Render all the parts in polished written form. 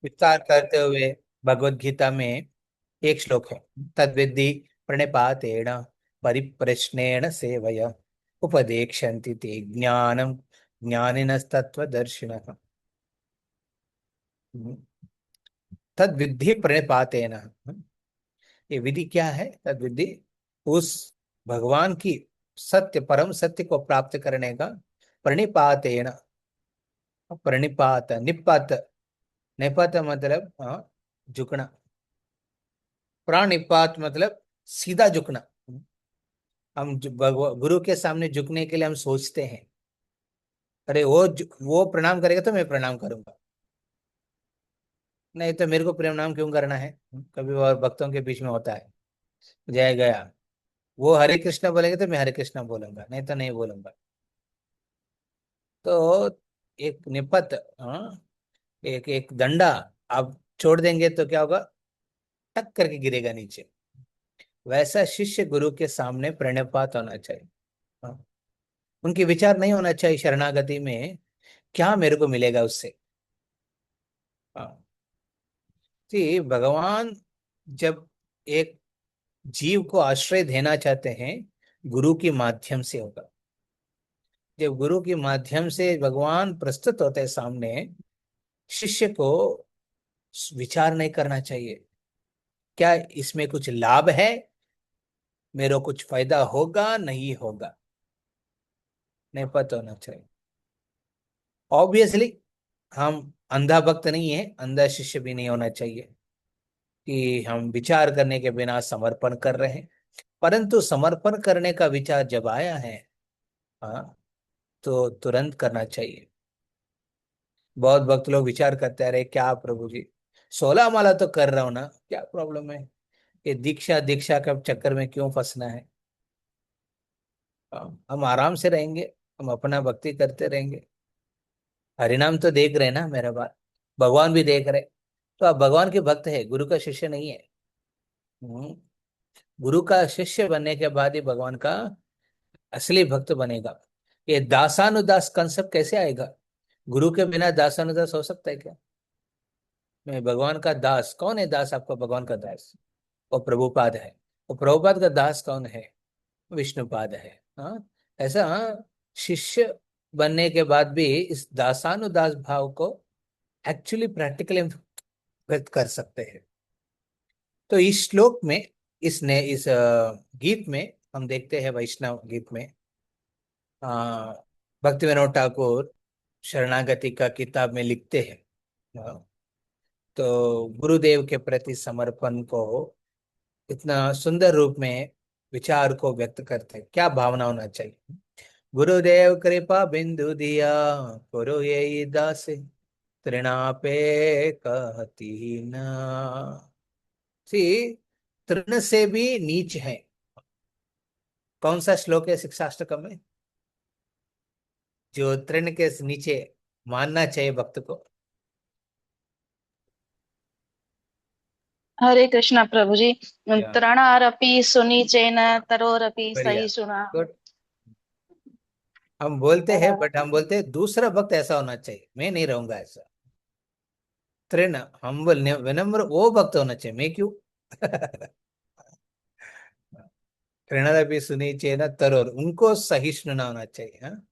विस्तार करते हुए भगवत गीता में एक श्लोक है, तद्विद्धि प्रणिपातेन परिप्रश्नेन सेवया उपदेक्षन्ति ते ज्ञानम ज्ञानिनस्तत्त्वदर्शिनः। तद्विधि प्रणिपातेन, ये विधि क्या है? तद्विधि उस भगवान की सत्य परम सत्य को प्राप्त करने का प्रणिपातेन। प्रणिपात निपात, निपात मतलब झुकना। प्राणिपात मतलब सीधा झुकना। हम गुरु के सामने झुकने के लिए हम सोचते हैं, अरे वो प्रणाम करेगा तो मैं प्रणाम करूंगा, नहीं तो मेरे को प्रणाम क्यों करना है। कभी और भक्तों के बीच में होता है, जय गया, वो हरे कृष्ण बोलेंगे तो मैं हरे कृष्ण बोलूंगा, नहीं तो नहीं बोलूंगा। तो एक निपत, एक एक डंडा आप छोड़ देंगे तो क्या होगा? टक करके गिरेगा नीचे। वैसा शिष्य गुरु के सामने प्रणिपात होना चाहिए। हाँ, उनके विचार नहीं होना चाहिए शरणागति में क्या मेरे को मिलेगा उससे। हाँ, कि भगवान जब एक जीव को आश्रय देना चाहते हैं, गुरु के माध्यम से होगा। जब गुरु के माध्यम से भगवान प्रस्तुत होते हैं सामने, शिष्य को विचार नहीं करना चाहिए क्या इसमें कुछ लाभ है, मेरे को कुछ फायदा होगा नहीं होगा, नहीं पता होना चाहिए। ऑब्वियसली हम अंधा भक्त नहीं है, अंधा शिष्य भी नहीं होना चाहिए कि हम विचार करने के बिना समर्पण कर रहे हैं। परंतु समर्पण करने का विचार जब आया है, हाँ, तो तुरंत करना चाहिए। बहुत भक्त लोग विचार करते रहे, क्या प्रभु जी 16 माला तो कर रहा हूं ना, क्या प्रॉब्लम है, ये दीक्षा दीक्षा का चक्कर में क्यों फंसना है। हम आराम से रहेंगे, हम अपना भक्ति करते रहेंगे। हरिनाम तो देख रहे हैं ना मेरा बात, भगवान भी देख रहे। तो आप भगवान के भक्त है, गुरु का शिष्य नहीं है। हम्म, गुरु का शिष्य बनने के बाद ही भगवान का असली भक्त बनेगा। ये दासानुदास कंसेप्ट कैसे आएगा? गुरु के बिना दासानुदास हो सकता है क्या? मैं भगवान का दास, कौन है दास आपका? भगवान का दास वो प्रभुपाद है। वो प्रभुपाद का दास कौन है? विष्णुपाद है। हाँ, ऐसा शिष्य बनने के बाद भी इस दासानुदास भाव को एक्चुअली प्रैक्टिकली व्यक्त कर सकते हैं। तो इस श्लोक में, इस गीत में हम देखते हैं, वैष्णव गीत में अ, भक्ति विनोद ठाकुर शरणागति का किताब में लिखते हैं, तो गुरुदेव के प्रति समर्पण को इतना सुंदर रूप में विचार को व्यक्त करते हैं। क्या भावना होना चाहिए? गुरुदेव कृपा बिंदु दिया, करो ये दास तृणापे कहती ना। सी, तृण से भी नीच है। कौन सा श्लोक है शिक्षाष्टकम में जो तृण के नीचे मानना चाहिए भक्त को? हरे कृष्णा प्रभु जी। या तृणारपि सुनीचेन तरोरपि बढ़िया, सहिष्णुना। गुड। हम बोलते हैं, बट हम बोलते हैं दूसरा भक्त ऐसा होना चाहिए, मैं नहीं रहूंगा ऐसा। तृण हम्बल विनम्र वो भक्त होना चाहिए, मैं क्यों? तृणरपि सुनीचेन तरोर, उनको सहिष्णु ना होना चाहिए। हाँ,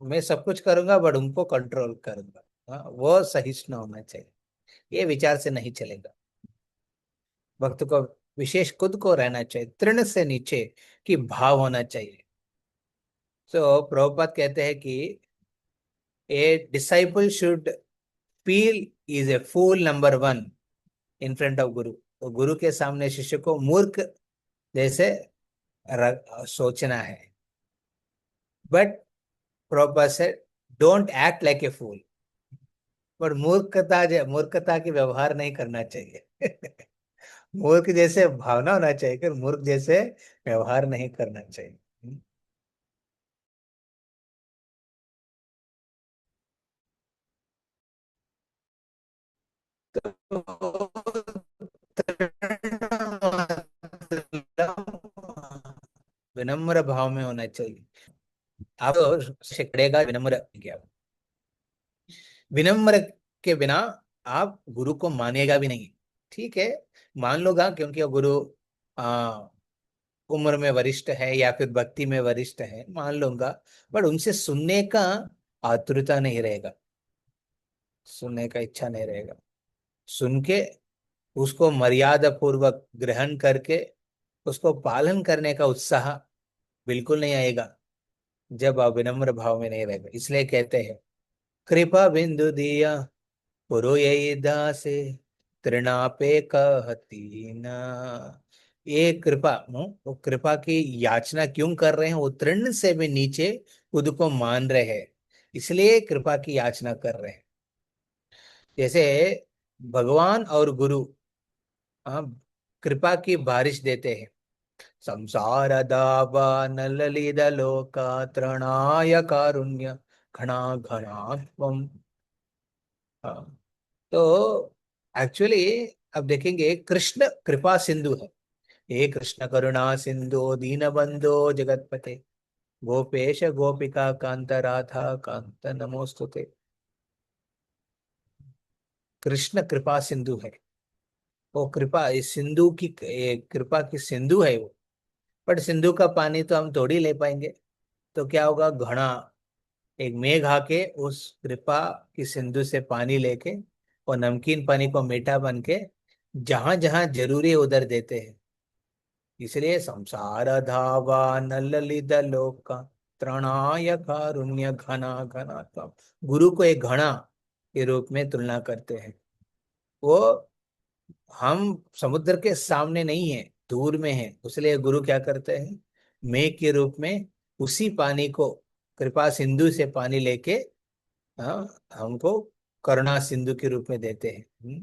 मैं सब कुछ करूंगा बट उनको कंट्रोल करूंगा। हाँ, वो सहिष्णु होना चाहिए। ये विचार से नहीं चलेगा। भक्त को विशेष खुद को रहना चाहिए, तृण से नीचे की भाव होना चाहिए। तो प्रभुपाद कहते हैं कि a disciple should feel is a fool number one in front of guru. तो गुरु के सामने शिष्य को मूर्ख जैसे सोचना है। बट प्रभुपाद से डोंट एक्ट लाइक ए फूल। पर मूर्खता की व्यवहार नहीं करना चाहिए। मूर्ख जैसे भावना होना चाहिए, कि मूर्ख जैसे व्यवहार नहीं करना चाहिए। तो विनम्र भाव में होना चाहिए। आप तो शिकड़ेगा विनम्र क्या? विनम्र के बिना आप गुरु को मानिएगा भी नहीं। ठीक है, मान लोगा क्योंकि वो गुरु आ, उम्र में वरिष्ठ है या फिर भक्ति में वरिष्ठ है, मान लूंगा। बट उनसे सुनने का आतुरता नहीं रहेगा, सुनने का इच्छा नहीं रहेगा। सुन के उसको मर्यादा पूर्वक ग्रहण करके उसको पालन करने का उत्साह बिल्कुल नहीं आएगा जब आप विनम्र भाव में नहीं रहेगा। इसलिए कहते हैं, कृपा बिंदु दिया पुरो यही दासे, तृणापे कहती ना। ये कृपा वो कृपा की याचना क्यों कर रहे हैं? वो तृण से भी नीचे खुद को मान रहे हैं, इसलिए कृपा की याचना कर रहे हैं। जैसे भगवान और गुरु, हाँ, कृपा की बारिश देते हैं। संसार दावान ललित लोका तृणाय कारुण्य घना घना त्वम्। हाँ, तो एक्चुअली अब देखेंगे, कृष्ण कृपा सिंधु है। हे कृष्ण करुणा सिंधु दीन बंधो जगतपते, गोपेश गोपिका कांत राधा कांत नमोस्तुते। कृष्ण कृपा सिंधु है। वो कृपा इस सिंधु की, कृपा की सिंधु है वो। बट सिंधु का पानी तो हम थोड़ी ले पाएंगे। तो क्या होगा, घड़ा, एक मेघ आके उस कृपा की सिंधु से पानी लेके और नमकीन पानी को मीठा बन के जहां जहां जरूरी है उधर देते हैं। इसलिए संसार धावा नललित लोका तृणाय कारुण्य घना घना तम। गुरु को एक घड़ा के रूप में तुलना करते हैं। वो हम समुद्र के सामने नहीं है, दूर में है, इसलिए गुरु क्या करते हैं, मेघ के रूप में उसी पानी को, कृपा सिंधु से पानी लेके, हाँ, हमको करुणा सिंधु के रूप में देते हैं।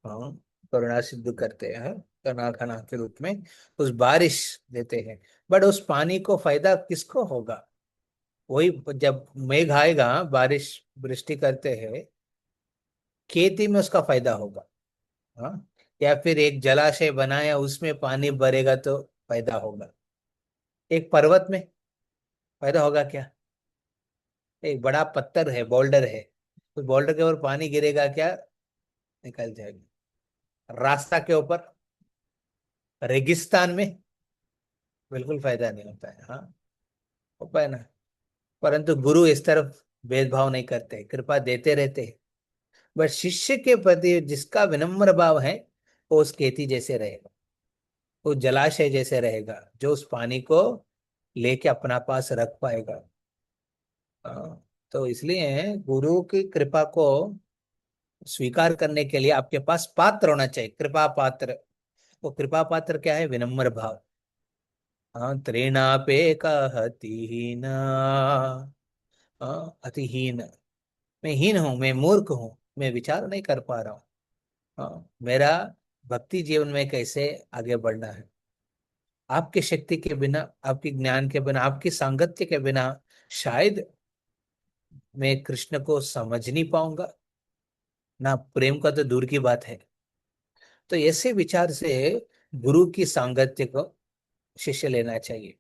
हाँ, करुणा सिंधु करते हैं, हाँ, करुणा खना के रूप में उस बारिश देते हैं। बट उस पानी को फायदा किसको होगा? वही जब मेघ आएगा, बारिश वृष्टि करते हैं, खेती में उसका फायदा होगा। हाँ, या फिर एक जलाशय बनाया उसमें पानी भरेगा तो फायदा होगा। एक पर्वत में फायदा होगा क्या? एक बड़ा पत्थर है, बोल्डर है, उस बोल्डर के ऊपर पानी गिरेगा क्या? निकल जाएगा। रास्ता के ऊपर, रेगिस्तान में बिल्कुल फायदा नहीं होता है। हाँ, हो पाए ना। परंतु गुरु इस तरफ भेदभाव नहीं करते, कृपा देते रहते हैं। बट शिष्य के प्रति जिसका विनम्र भाव है, वो उस खेती जैसे रहेगा, वो जलाशय जैसे रहेगा, जो उस पानी को लेके अपना पास रख पाएगा। हाँ, तो इसलिए गुरु की कृपा को स्वीकार करने के लिए आपके पास पात्र होना चाहिए, कृपा पात्र। वो कृपा पात्र क्या है? विनम्र भाव। हाँ, त्रिणापे कहती ना। हाँ, अतिहीन, मैं हीन हूँ, मैं मूर्ख हूँ, मैं विचार नहीं कर पा रहा हूँ। हाँ, मेरा भक्ति जीवन में कैसे आगे बढ़ना है? आपकी शक्ति के बिना, आपके ज्ञान के बिना, आपकी सांगत्य के बिना शायद मैं कृष्ण को समझ नहीं पाऊंगा, ना प्रेम का तो दूर की बात है। तो ऐसे विचार से गुरु की सांगत्य को शिष्य लेना चाहिए,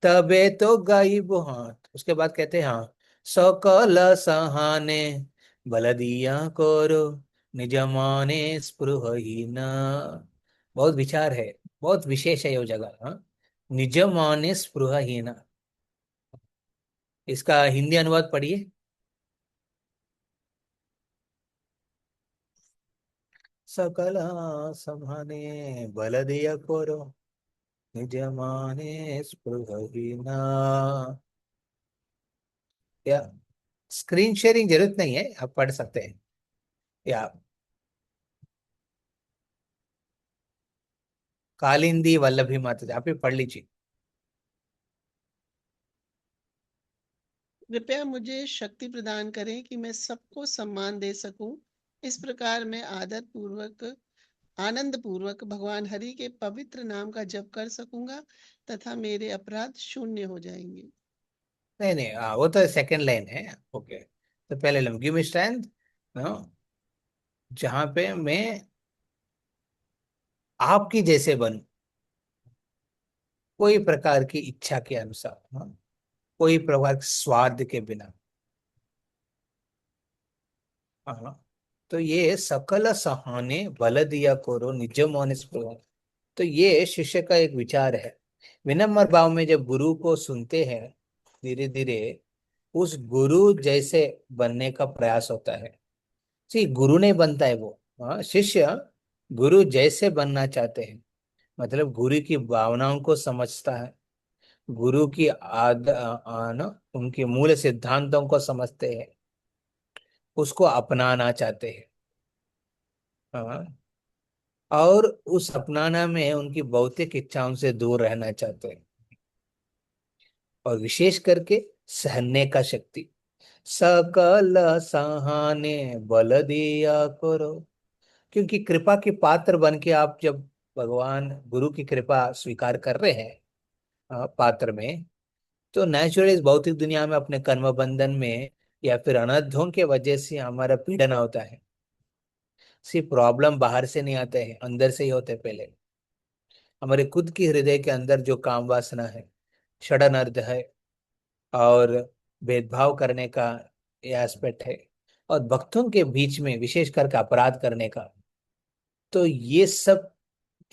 तबे तो गायब। हाँ, उसके बाद कहते हैं, हाँ, सकल सहाने बल दिया करो, निज माने स्पृहहीन। बहुत विचार है, बहुत विशेष है ये जगह। हाँ, निज माने स्पृहहीन, इसका हिंदी अनुवाद पढ़िए। सकल सहाने बल दिया करो, निज माने स्पृहहीन। या स्क्रीन शेयरिंग जरूरत नहीं है, आप पढ़ सकते हैं। या कालिंदी वल्लभी माता, आप भी पढ़ लीजिए। कृपया मुझे शक्ति प्रदान करें कि मैं सबको सम्मान दे सकूं। इस प्रकार मैं आदर पूर्वक, आनंद पूर्वक भगवान हरि के पवित्र नाम का जप कर सकूंगा तथा मेरे अपराध शून्य हो जाएंगे। नहीं नहीं, वो तो सेकंड लाइन है। ओके, तो पहले लो, गिव मी स्ट्रेंथ, जहां पे मैं आपकी जैसे बनूं, कोई प्रकार की इच्छा के अनुसार, हाँ, कोई प्रकार के स्वार्थ के बिना। हाँ, तो ये सकल सहाने बल दिया करो निज मन स्पृह। तो ये शिष्य का एक विचार है। विनम्र भाव में जब गुरु को सुनते हैं, धीरे धीरे उस गुरु जैसे बनने का प्रयास होता है। सी गुरु नहीं बनता है वो, हाँ, शिष्य गुरु जैसे बनना चाहते हैं। मतलब गुरु की भावनाओं को समझता है, गुरु की उनके मूल सिद्धांतों को समझते हैं, उसको अपनाना चाहते हैं। हाँ, और उस अपनाना में उनकी भौतिक इच्छाओं से दूर रहना चाहते हैं। और विशेष करके सहने का शक्ति, सकल सहाने बल दिया करो। क्योंकि कृपा के पात्र बन के आप जब भगवान गुरु की कृपा स्वीकार कर रहे हैं पात्र में, तो नेचुरली इस भौतिक दुनिया में अपने कर्म बंधन में या फिर अनर्थों के वजह से हमारा पीड़न होता है। सिर्फ प्रॉब्लम बाहर से नहीं आते हैं, अंदर से ही होते हैं पहले। हमारे खुद की हृदय के अंदर जो काम वासना है, षड्यंत्र है, और भेदभाव करने का ये एस्पेक्ट है, और भक्तों के बीच में विशेष करके अपराध करने का, तो ये सब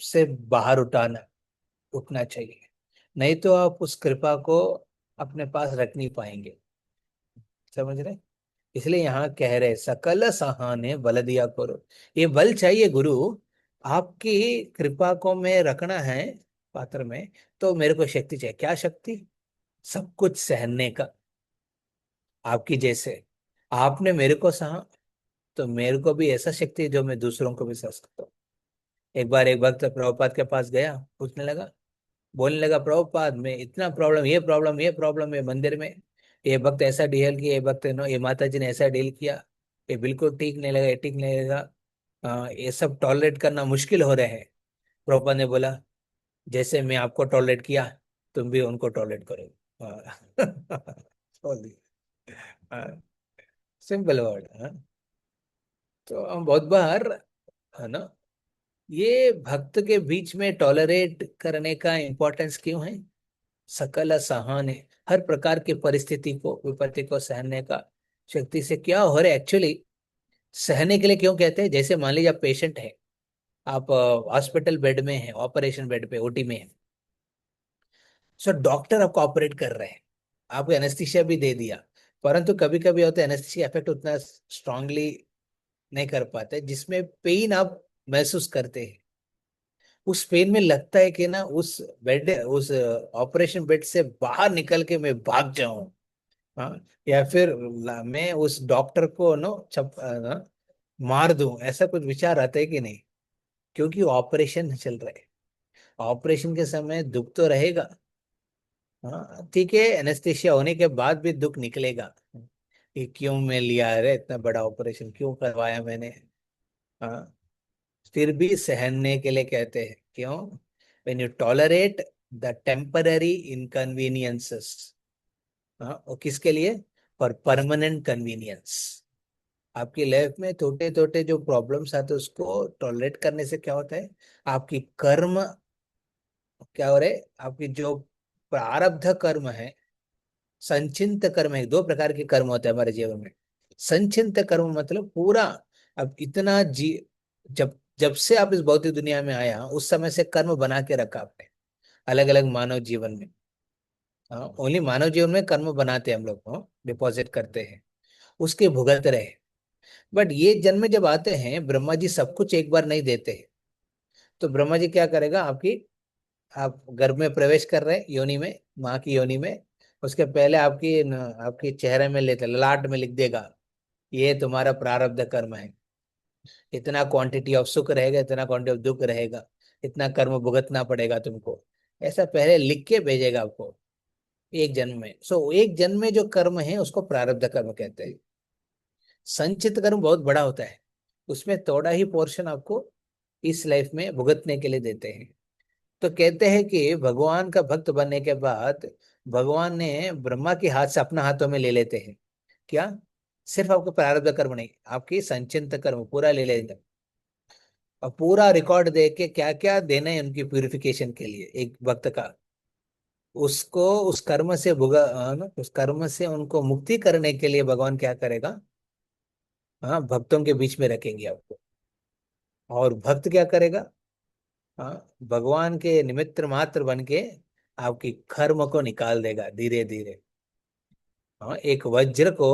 से बाहर उठना चाहिए। नहीं तो आप उस कृपा को अपने पास रख नहीं पाएंगे। समझ रहे? इसलिए यहाँ कह रहे सकल सहाने बल दिया करो। ये बल चाहिए गुरु, आपकी कृपा को मैं रखना है पात्र में, तो मेरे को शक्ति चाहिए। क्या शक्ति? सब कुछ सहने का। आपकी जैसे आपने मेरे को सहा, तो मेरे को भी ऐसा शक्ति है जो मैं दूसरों को भी सह सकता हूँ। एक बार एक भक्त प्रभुपाद के पास गया, पूछने लगा, बोलने लगा, प्रभुपाद में इतना प्रॉब्लम, ये प्रॉब्लम है मंदिर में, ये भक्त ऐसा डील किया, ये भक्त नो, ये माता जी ने ऐसा डील किया, ये बिल्कुल ठीक नहीं लगा, ये ठीक नहीं लगा, ये सब टॉलरेट करना मुश्किल हो रहा है। प्रभुपाद ने बोला, जैसे मैं आपको टॉलरेट किया, तुम भी उनको टॉलरेट करो। बोल दिया, सिंपल वर्ड। तो हम बहुत बार, है ना, ये भक्त के बीच में टॉलरेट करने का इम्पोर्टेंस क्यों है? सकल सहाने, हर प्रकार की परिस्थिति को, विपत्ति को सहने का शक्ति से क्या हो रहा है एक्चुअली। सहने के लिए क्यों कहते हैं? जैसे मान लीजिए आप पेशेंट है, आप हॉस्पिटल बेड में है, ऑपरेशन बेड पे, ओटी में है। सो डॉक्टर आपको ऑपरेट कर रहे हैं, आपको एनेस्थीसिया भी दे दिया, परंतु कभी कभी होता है एनेस्थीसिया इफेक्ट उतना स्ट्रांगली नहीं कर पाते, जिसमें पेन आप महसूस करते हैं। उस पेन में लगता है कि ना उस बेड, उस ऑपरेशन बेड से बाहर निकल के मैं भाग जाऊं। हाँ, या फिर मैं उस डॉक्टर को मार दूं, ऐसा कुछ विचार आता है कि नहीं? क्योंकि ऑपरेशन चल रहा है। ऑपरेशन के समय दुख तो रहेगा। हाँ ठीक है, एनेस्थेशिया होने के बाद भी दुख निकलेगा कि क्यों मैं लिया, अरे इतना बड़ा ऑपरेशन क्यों करवाया मैंने। हाँ, फिर भी सहने के लिए कहते हैं, क्यों? When you tolerate the temporary inconveniences, हाँ, और किसके लिए? For permanent convenience. आपकी लाइफ में छोटे छोटे जो प्रॉब्लम्स आते हैं उसको टॉलरेट करने से क्या होता है? आपकी कर्म क्या हो रहे, आपकी जो प्रारब्ध कर्म है, संचित कर्म है। दो प्रकार के कर्म होते हैं हमारे जीवन में। संचित कर्म मतलब पूरा, अब इतना जब जब से आप इस भौतिक दुनिया में आया उस समय से कर्म बना के रखा आपने, अलग अलग मानव जीवन में। हाँ, ओनली मानव जीवन में कर्म बनाते हैं हम लोग, डिपॉजिट करते हैं, उसके भुगत रहे। बट ये जन्म जब आते हैं, ब्रह्मा जी सब कुछ एक बार नहीं देते हैं। तो ब्रह्मा जी क्या करेगा, आप गर्भ में प्रवेश कर रहे हैं, योनि में, माँ की योनि में, उसके पहले आपकी चेहरे में लेते, ललाट में लिख देगा, ये तुम्हारा प्रारब्ध कर्म है, इतना क्वांटिटी ऑफ सुख रहेगा, इतना क्वांटिटी ऑफ दुख रहेगा, इतना कर्म भुगतना पड़ेगा तुमको। ऐसा पहले लिख के भेजेगा आपको एक जन्म में। सो एक जन्म में जो कर्म है उसको प्रारब्ध कर्म कहते हैं। संचित कर्म बहुत बड़ा होता है, उसमें थोड़ा ही पोर्शन आपको इस लाइफ में भुगतने के लिए देते हैं। तो कहते हैं कि भगवान का भक्त बनने के बाद भगवान ने ब्रह्मा के हाथ से अपना हाथों में ले लेते हैं। क्या? सिर्फ आपको प्रारब्ध कर्म नहीं, आपकी संचित कर्म पूरा ले लेंगे, और पूरा रिकॉर्ड दे के क्या क्या देना है उनकी प्यूरिफिकेशन के लिए एक भक्त का, उसको उस कर्म से उस कर्म से उनको मुक्ति करने के लिए भगवान क्या करेगा? हाँ, भक्तों के बीच में रखेंगे आपको। और भक्त क्या करेगा? हाँ, भगवान के निमित्त मात्र बन के आपकी कर्म को निकाल देगा धीरे धीरे। हाँ, एक वज्र को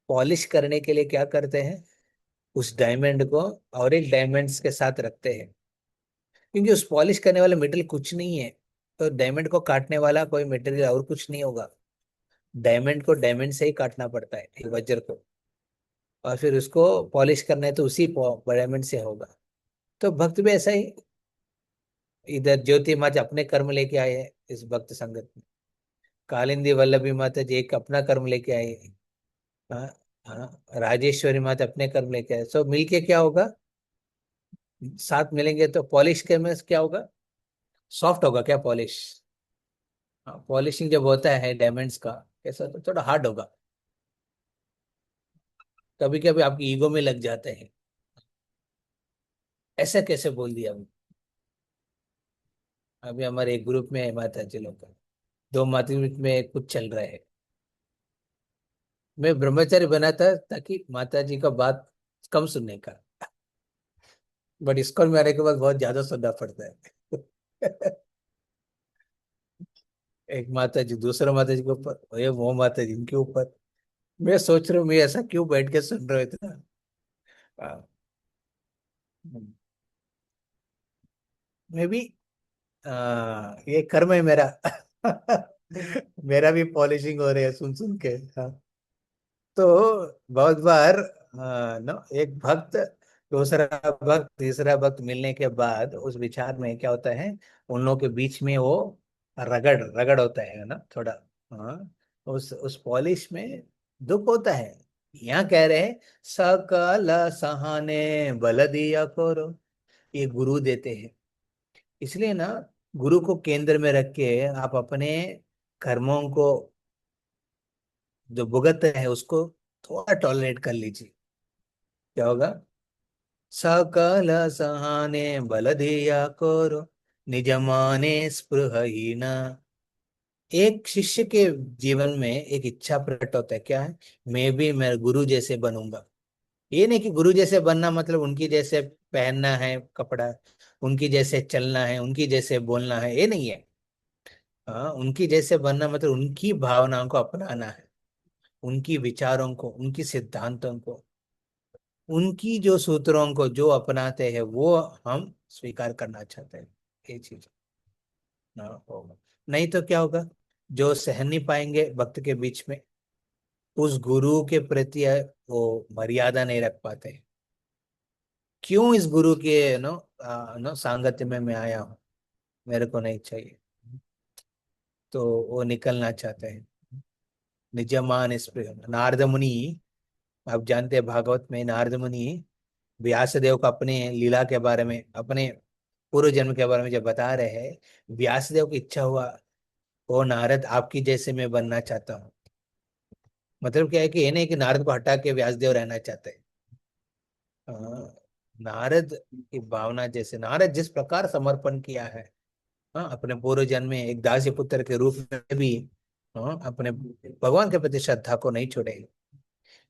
पॉलिश करने के लिए क्या करते हैं? उस डायमंड को और एक डायमंड्स के साथ रखते हैं, क्योंकि उस पॉलिश करने वाला मेटल कुछ नहीं है। तो डायमंड को काटने वाला कोई मटेरियल और कुछ नहीं होगा। डायमंड को डायमंड से ही काटना पड़ता है, एक वज्र को। और फिर उसको पॉलिश करना है तो उसी डायमंड से होगा। तो भक्त भी ऐसा ही, इधर ज्योति माता अपने कर्म लेके आए हैं इस भक्त संगत में। कालिंदी वल्लभी माता जी एक अपना कर्म लेके आए हैं। हाँ। हाँ, राजेश्वरी माता अपने कर्म लेके आए। सब मिलके क्या होगा? साथ मिलेंगे तो पॉलिश के में क्या होगा? सॉफ्ट होगा क्या पॉलिश? हाँ, पॉलिशिंग जब होता है डायमंड्स का, कैसा तो थोड़ा हार्ड होगा। कभी कभी आपकी ईगो में लग जाते हैं। ऐसा कैसे बोल दिया अभी? अभी हमारे एक ग्रुप में है माता जी लोग का, दो माता जी में कुछ चल रहा है। मैं ब्रह्मचारी बना था ताकि माता जी का बात कम सुनने का, बट इसको में आने के बाद बहुत ज्यादा सुनना पड़ता है। एक माता जी दूसरे माता जी के ऊपर, ये वो माता जी इनके ऊपर। मैं सोच रहा हूँ मैं ऐसा क्यों बैठ के सुन रहे थे। मैं भी ये कर्म है मेरा। मेरा भी पॉलिशिंग हो रही है सुन सुन के। हाँ। तो बहुत बार नो, एक भक्त दूसरा भक्त तीसरा भक्त मिलने के बाद उस विचार में क्या होता है, उन लोगों के बीच में वो रगड़ रगड़ होता है ना थोड़ा। हाँ, उस पॉलिश में दुख होता है। यहाँ कह रहे हैं सकल सहाने बल दिया करो, ये गुरु देते हैं। इसलिए ना, गुरु को केंद्र में रख के आप अपने कर्मों को जो भुगत है उसको थोड़ा टॉलरेट कर लीजिए। क्या होगा? सकल सहाने बल दिया करो, निज माने स्पृहहीना। एक शिष्य के जीवन में एक इच्छा प्रकट होता है, क्या है? मैं गुरु जैसे बनूंगा। ये नहीं कि गुरु जैसे बनना मतलब उनकी जैसे पहनना है कपड़ा, उनकी जैसे चलना है, उनकी जैसे बोलना है, ये नहीं है। हाँ, उनकी जैसे बनना मतलब उनकी भावनाओं को अपनाना है, उनकी विचारों को, उनकी सिद्धांतों को, उनकी जो सूत्रों को जो अपनाते हैं वो हम स्वीकार करना चाहते हैं। ये चीज ना होगा। नहीं तो क्या होगा? जो सहन नहीं पाएंगे भक्त के बीच में, उस गुरु के प्रति वो मर्यादा नहीं रख पाते। क्यों इस गुरु के नो सांगत्य में मैं आया हूँ, मेरे को नहीं चाहिए, तो वो निकलना चाहते हैं। निजमान स्पृह नारद मुनि, आप जानते हैं भागवत में नारद मुनि व्यास देव को अपने लीला के बारे में, अपने पूर्व जन्म के बारे में जब बता रहे हैं, व्यास देव की इच्छा हुआ, ओ नारद आपकी जैसे मैं बनना चाहता हूँ। मतलब क्या है कि ये नहीं कि नारद को हटा के व्यास देव रहना चाहते हैं। हाँ, नारद की भावना जैसे, नारद जिस प्रकार समर्पण किया है, हाँ, अपने पूर्व जन्म में एक दासी पुत्र के रूप में भी, हाँ, अपने भगवान के प्रति श्रद्धा को नहीं छोड़े।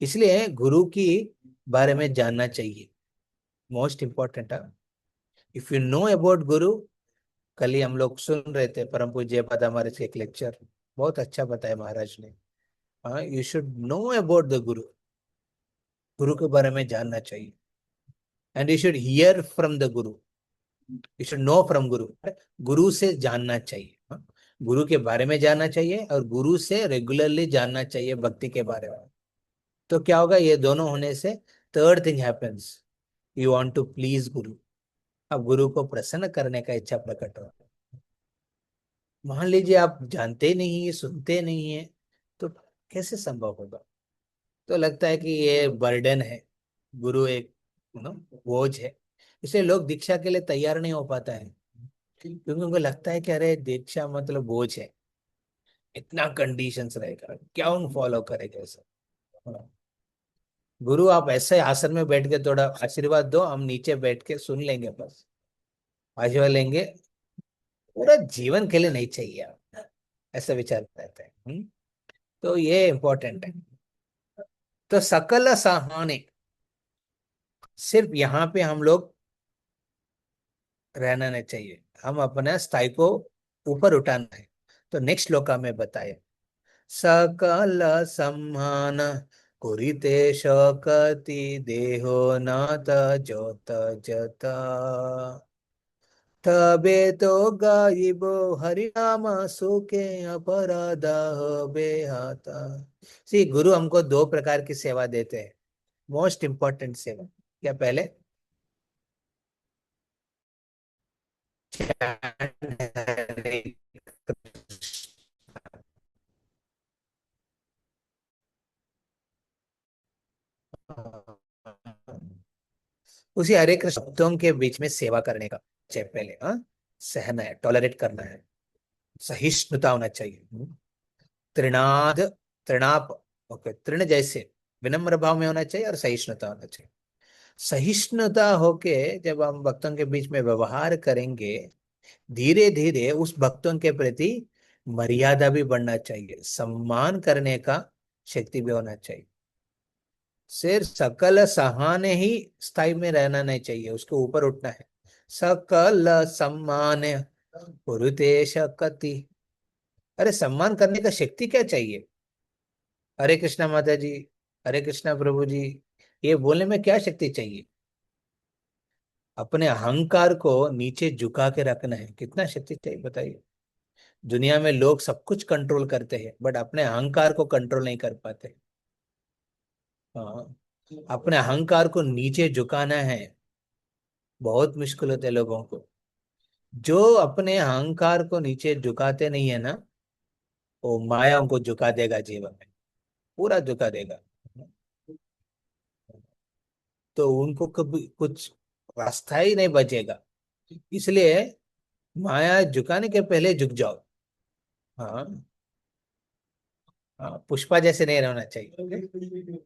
इसलिए गुरु की बारे में जानना चाहिए, मोस्ट इम्पोर्टेंट है। इफ यू नो अबाउट गुरु, कल ही हम लोग सुन रहे थे परम पूज्य पद हमारे से एक लेक्चर, बहुत अच्छा बताया महाराज ने। हाँ, you should know about the गुरु, गुरु के बारे में जानना चाहिए। And you should hear from the Guru, you should know from गुरु। गुरु से जानना चाहिए। हाँ? गुरु के बारे में जानना चाहिए और गुरु से रेगुलरली जानना चाहिए भक्ति के बारे में। तो क्या होगा? ये दोनों होने से third thing happens, you want to please guru. अब गुरु को प्रसन्न करने का इच्छा प्रकट हो। मान लीजिए आप जानते ही नहीं है, सुनते नहीं है, तो कैसे संभव होगा? तो लगता है कि ये बर्डन है, गुरु एक नो बोझ है। इसलिए लोग दीक्षा के लिए तैयार नहीं हो पाता है, क्योंकि उनको लगता है कि अरे दीक्षा मतलब बोझ है, इतना कंडीशंस रहेगा, क्या उन फॉलो करेगा सब। हाँ। गुरु आप ऐसे आसन में बैठ के थोड़ा आशीर्वाद दो, हम नीचे बैठ के सुन लेंगे बस, आशीर्वाद लेंगे, पूरा जीवन के लिए नहीं चाहिए आप, ऐसा विचार रहता है। तो ये इम्पोर्टेंट है। तो सकल सहाने, सिर्फ यहाँ पे हम लोग रहना नहीं चाहिए, हम अपना स्थाई को ऊपर उठाना है। तो नेक्स्ट श्लोका में बताए, सकल सम्मान कुरिते शोकति देहो न तजोत जत तबे तो गाइबो हरिनाम सुखे अपराध बेहता। सी गुरु हमको दो प्रकार की सेवा देते हैं, मोस्ट इंपॉर्टेंट सेवा क्या, पहले उसी हरे कृष्ण भक्तों के बीच में सेवा करने का चाहिए पहले, हाँ, सहना है, टॉलरेट करना है, सहिष्णुता होना चाहिए। तृणाद, तृणाप, ओके, तृण जैसे विनम्र भाव में होना चाहिए और सहिष्णुता होना चाहिए। सहिष्णुता होके जब हम भक्तों के बीच में व्यवहार करेंगे, धीरे धीरे उस भक्तों के प्रति मर्यादा भी बढ़ना चाहिए, सम्मान करने का शक्ति भी होना चाहिए। सिर्फ सकल सहाने ही स्थाई में रहना नहीं चाहिए, उसके ऊपर उठना है। सकल सम्मान कुरुते शकति। अरे सम्मान करने का शक्ति क्या चाहिए? हरे कृष्णा माता जी, हरे कृष्णा प्रभु जी, ये बोलने में क्या शक्ति चाहिए? अपने अहंकार को नीचे झुका के रखना है, कितना शक्ति चाहिए बताइए। दुनिया में लोग सब कुछ कंट्रोल करते हैं, बट अपने अहंकार को कंट्रोल नहीं कर पाते। हाँ, अपने अहंकार को नीचे झुकाना है, बहुत मुश्किल होते हैं लोगों को। जो अपने अहंकार को नीचे झुकाते नहीं है ना, वो माया उनको झुका देगा जीवन में, पूरा झुका देगा। तो उनको कभी कुछ रास्ता ही नहीं बचेगा। इसलिए माया झुकाने के पहले झुक जाओ। हाँ, हाँ, पुष्पा जैसे नहीं रहना चाहिए।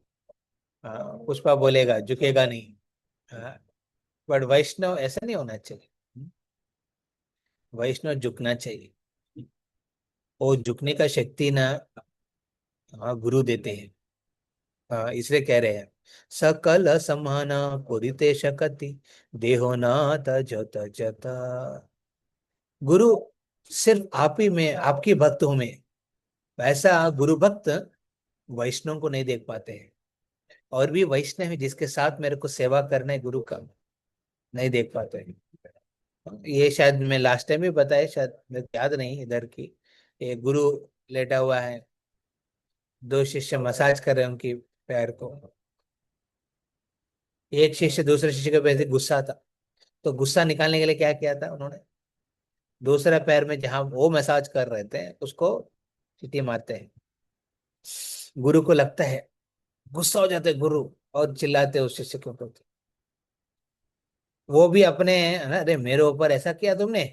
हाँ, पुष्पा बोलेगा झुकेगा नहीं। हाँ, बट वैष्णव ऐसा नहीं होना चाहिए। वैष्णव झुकना चाहिए, वो झुकने का शक्ति ना, हाँ, गुरु देते हैं। हाँ, इसलिए कह रहे हैं, सकल समान पुरिते शकति देहो नाथ जत जत। गुरु सिर्फ आप ही में, आपकी भक्तों में, वैसा गुरु भक्त वैष्णव को नहीं देख पाते हैं। और भी वैष्णव है जिसके साथ मेरे को सेवा करना है गुरु का, नहीं देख पाते हैं। ये शायद मैं लास्ट टाइम भी बताया, शायद मेरे को याद नहीं इधर की। ये गुरु लेटा हुआ है, दो शिष्य मसाज कर रहे हैं उनकी पैर को। एक शिष्य दूसरे शिष्य के पैर से गुस्सा था, तो गुस्सा निकालने के लिए क्या किया था उन्होंने, दूसरे पैर में जहां वो मसाज कर रहे थे उसको चींटी मारते हैं। गुरु को लगता है, गुस्सा हो जाते हैं गुरु और चिल्लाते हैं उस शिष्य के ऊपर। वो भी अपने, है ना, अरे मेरे ऊपर ऐसा किया तुमने।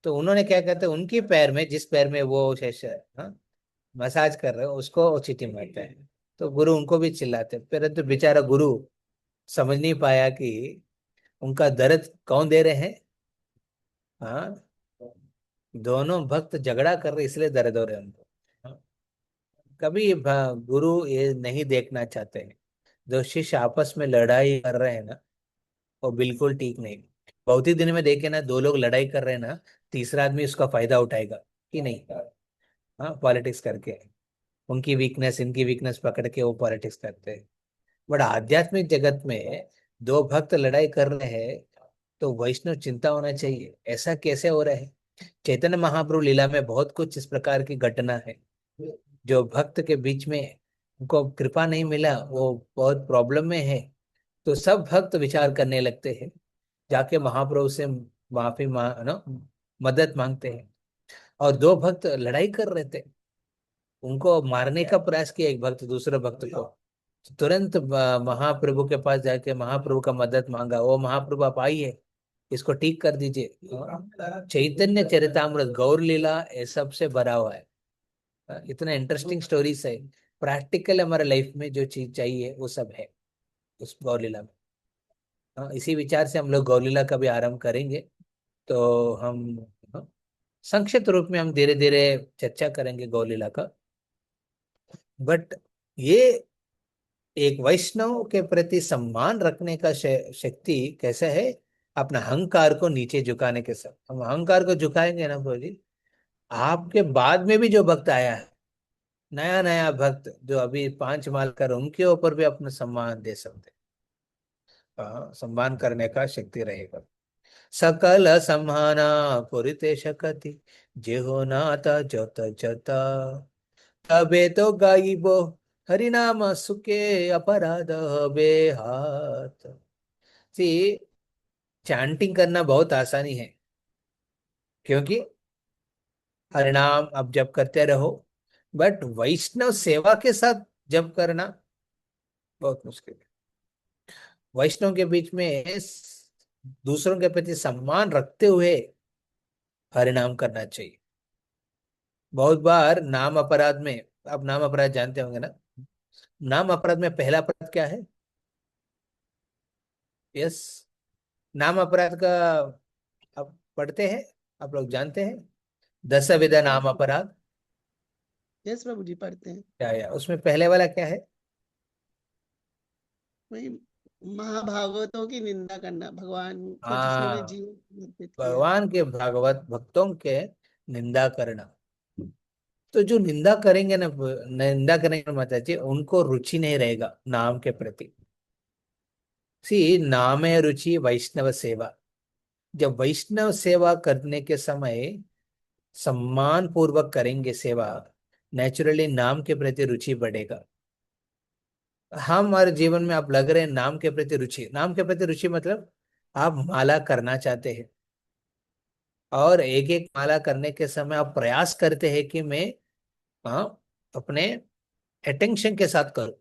तो उन्होंने क्या कहते हैं, उनकी पैर में, जिस पैर में वो शिष्य, हाँ, मसाज कर रहे हो उसको चींटी मारते हैं। तो गुरु उनको भी चिल्लाते हैं, परंतु बेचारा गुरु समझ नहीं पाया कि उनका दर्द कौन दे रहे हैं। हाँ, दोनों भक्त झगड़ा कर रहे इसलिए दर्द हो रहे हैं उनको। हाँ, कभी गुरु ये नहीं देखना चाहते हैं, जो शिष्य आपस में लड़ाई कर रहे हैं ना, वो बिल्कुल ठीक नहीं। बहुत ही दिन में देखे ना, दो लोग लड़ाई कर रहे हैं ना, तीसरा आदमी उसका फायदा उठाएगा कि नहीं। हाँ, पॉलिटिक्स करके, उनकी वीकनेस इनकी वीकनेस पकड़ के वो पॉलिटिक्स करते हैं। बट आध्यात्मिक जगत में दो भक्त लड़ाई कर रहे हैं, तो वैष्णव चिंता होना चाहिए, ऐसा कैसे हो रहा है। चैतन्य महाप्रभु लीला में बहुत कुछ इस प्रकार की घटना है, जो भक्त के बीच में उनको कृपा नहीं मिला, वो बहुत प्रॉब्लम में है। तो सब भक्त विचार करने लगते हैं, जाके महाप्रभु से माफी मांग ना, मदद मांगते हैं। और दो भक्त लड़ाई कर रहे थे, उनको मारने का प्रयास किया एक भक्त दूसरे भक्त को। तुरंत महाप्रभु के पास जाके महाप्रभु का मदद मांगा, ओ महाप्रभु आप आइए, इसको ठीक कर दीजिए। चैतन्य चरितामृत गौर लीला ये सबसे भरा हुआ है। इतना इंटरेस्टिंग स्टोरीज है, प्रैक्टिकल हमारे लाइफ में जो चीज चाहिए वो सब है उस गौर लीला में। इसी विचार से हम लोग गौर लीला का भी आरंभ करेंगे। तो हम, हाँ, संक्षिप्त रूप में हम धीरे धीरे चर्चा करेंगे गौर लीला का। बट ये एक वैष्णव के प्रति सम्मान रखने का शक्ति कैसे है? अपना अहंकार को नीचे झुकाने के साथ। हम अहंकार को झुकाएंगे ना प्रभु जी, आपके बाद में भी जो भक्त आया है, नया नया भक्त जो अभी 5 माल कर, उनके ऊपर भी अपना सम्मान दे सकते। सम्मान करने का शक्ति रहेगा। सकल सम्माना पुरिते शकति, जेहो नाता जत जता, तबे तो गाइबो हरिनाम सुखे, अपराध बेहात। सी, चैंटिंग करना बहुत आसानी है, क्योंकि हरिनाम आप जप करते रहो, बट वैष्णव सेवा के साथ जप करना बहुत मुश्किल है। वैष्णव के बीच में दूसरों के प्रति सम्मान रखते हुए हरिनाम करना चाहिए। बहुत बार नाम अपराध में, आप नाम अपराध जानते होंगे ना, नाम अपराध में पहला अपराध क्या है? यस, नाम अपराध का आप पढ़ते हैं, आप लोग जानते हैं, 10 विधा नाम अपराध। यस प्रभु जी, पढ़ते हैं। क्या उसमें पहले वाला क्या है? वही महाभागवतों की निंदा करना, भगवान को जिन्होंने हाँ, जीवन समर्पित किया। भगवान के भागवत भक्तों के निंदा करना। तो जो निंदा करेंगे ना, निंदा करेंगे माता जी, उनको रुचि नहीं रहेगा नाम के प्रति। सी, नाम है रुचि वैष्णव सेवा। जब वैष्णव सेवा करने के समय सम्मान पूर्वक करेंगे सेवा, नेचुरली नाम के प्रति रुचि बढ़ेगा। हमारे जीवन में आप लग रहे हैं नाम के प्रति रुचि, नाम के प्रति रुचि मतलब आप माला करना चाहते हैं, और एक एक माला करने के समय आप प्रयास करते हैं कि मैं, हाँ, अपने अटेंशन के साथ करूं।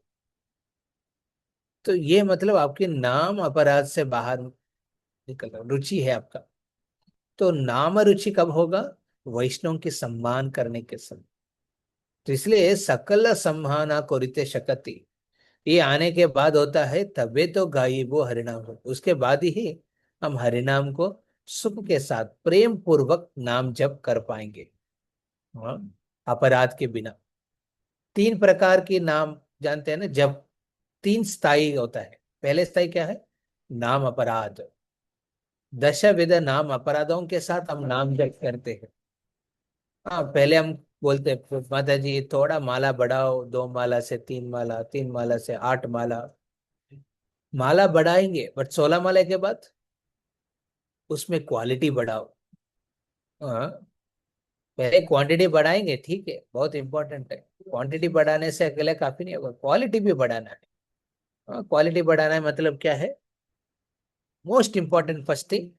तो ये मतलब आपके नाम अपराध से बाहर निकल रहा, रुचि है आपका। तो नाम रुचि कब होगा? वैष्णव के सम्मान करने के समय। तो इसलिए सकल सम्माना कोरिते शकति, ये आने के बाद होता है, तबे तो गाइबो हरिनाम हो, उसके बाद ही हम हरिनाम को सुख के साथ प्रेम पूर्वक नाम जप कर पाएंगे। हाँ, अपराध के बिना। 3 प्रकार की नाम जानते हैं ना जब, 3 स्थाई होता है। पहले स्थाई क्या है? नाम अपराध। 10 विध नाम अपराधों के साथ हम नाम जप करते हैं। हाँ, पहले हम बोलते हैं माता जी थोड़ा माला बढ़ाओ, 2 माला से 3 माला, 3 माला से 8 माला। माला बढ़ाएंगे, बट 16 माला के बाद उसमें क्वालिटी बढ़ाओ। हाँ, पहले क्वांटिटी बढ़ाएंगे, ठीक है, बहुत इंपॉर्टेंट है। क्वांटिटी बढ़ाने से अकेले काफी नहीं होगा, क्वालिटी भी बढ़ाना है। हाँ, क्वालिटी बढ़ाना है मतलब क्या है? Most important first thing,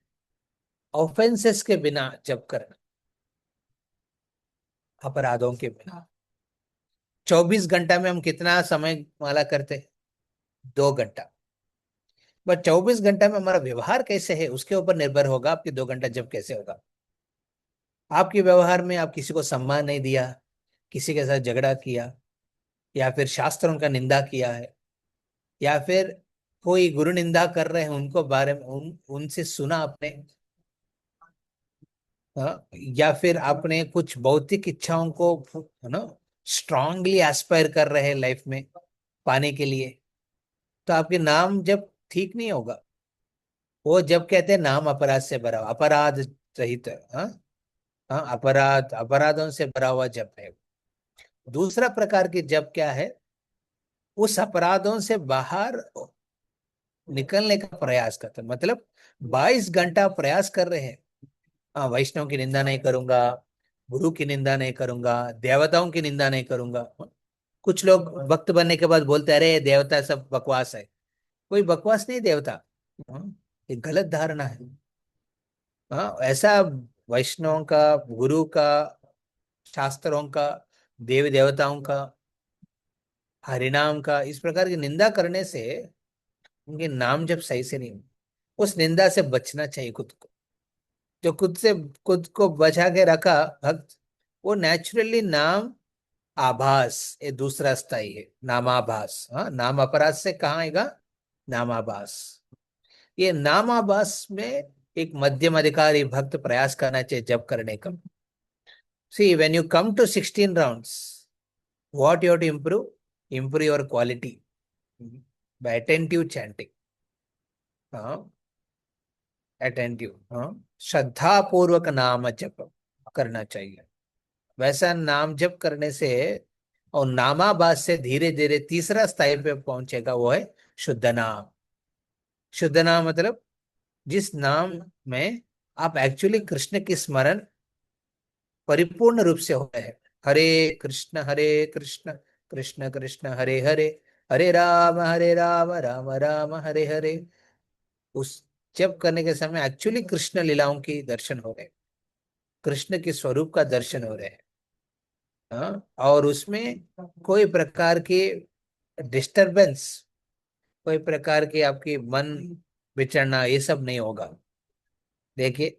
offences के बिना जब करना, अपराधों के बिना। 24 घंटा में हम कितना समय माला करते हैं? 2 घंटा। बट 24 घंटा में हमारा व्यवहार कैसे है, उसके ऊपर निर्भर होगा आपकी 2 घंटा जब कैसे होगा। आपके व्यवहार में आप किसी को सम्मान नहीं दिया, किसी के साथ झगड़ा किया, या फिर शास्त्रों का निंदा किया है, या फिर कोई गुरु निंदा कर रहे हैं, उनको बारे में उनसे सुना आपने, हाँ, या फिर आपने कुछ भौतिक इच्छाओं को, है ना, स्ट्रांगली एस्पायर कर रहे हैं लाइफ में पाने के लिए, तो आपके नाम जब ठीक नहीं होगा। वो जब कहते हैं नाम अपराध से भरा हुआ, अपराध रहित, हाँ, हाँ, अपराध अपराधों से भरा हुआ जप है। दूसरा प्रकार की जप क्या है? उस अपराधों से बाहर निकलने का प्रयास करते हैं। मतलब 22 घंटा प्रयास कर रहे हैं, हाँ, वैष्णव की निंदा नहीं करूंगा, गुरु की निंदा नहीं करूंगा, देवताओं की निंदा नहीं करूंगा। कुछ लोग भक्त बनने के बाद बोलते हैं अरे देवता सब बकवास है। कोई बकवास नहीं देवता। हाँ, ये गलत धारणा है। हाँ, ऐसा वैष्णव का, गुरु का, शास्त्रों का, देवी देवताओं का, हरिनाम का, इस प्रकार की निंदा करने से उनके नाम जब सही से नहीं, उस निंदा से बचना चाहिए खुद को। जो खुद को बचा के रखा भक्त, वो नेचुरली नाम आभास, ये दूसरा स्थाई है, नामाभास। हाँ, नाम अपराध से कहाँ आएगा? नामाभास। ये नामाभास में एक मध्यम अधिकारी भक्त प्रयास करना चाहिए जब करने का। See, when you come to 16 rounds, what you have to improve your quality, by attentive chanting. हाँ, अटेंटिव, हाँ, श्रद्धा पूर्वक नाम जप करना चाहिए। वैसा नाम जप करने से और नामाभास से धीरे धीरे तीसरा स्थाई पे पहुंचेगा, वो है शुद्ध नाम। शुद्ध नाम मतलब जिस नाम में आप एक्चुअली कृष्ण की स्मरण परिपूर्ण रूप से हो रहे हैं। हरे कृष्ण कृष्ण कृष्ण हरे हरे, हरे राम राम राम हरे हरे। उस जप करने के समय एक्चुअली कृष्ण लीलाओं की दर्शन हो रहे हैं, कृष्ण के स्वरूप का दर्शन हो रहे हैं। हाँ, और उसमें कोई प्रकार की डिस्टरबेंस, कोई प्रकार की आपकी मन विचरना, ये सब नहीं होगा। देखिए,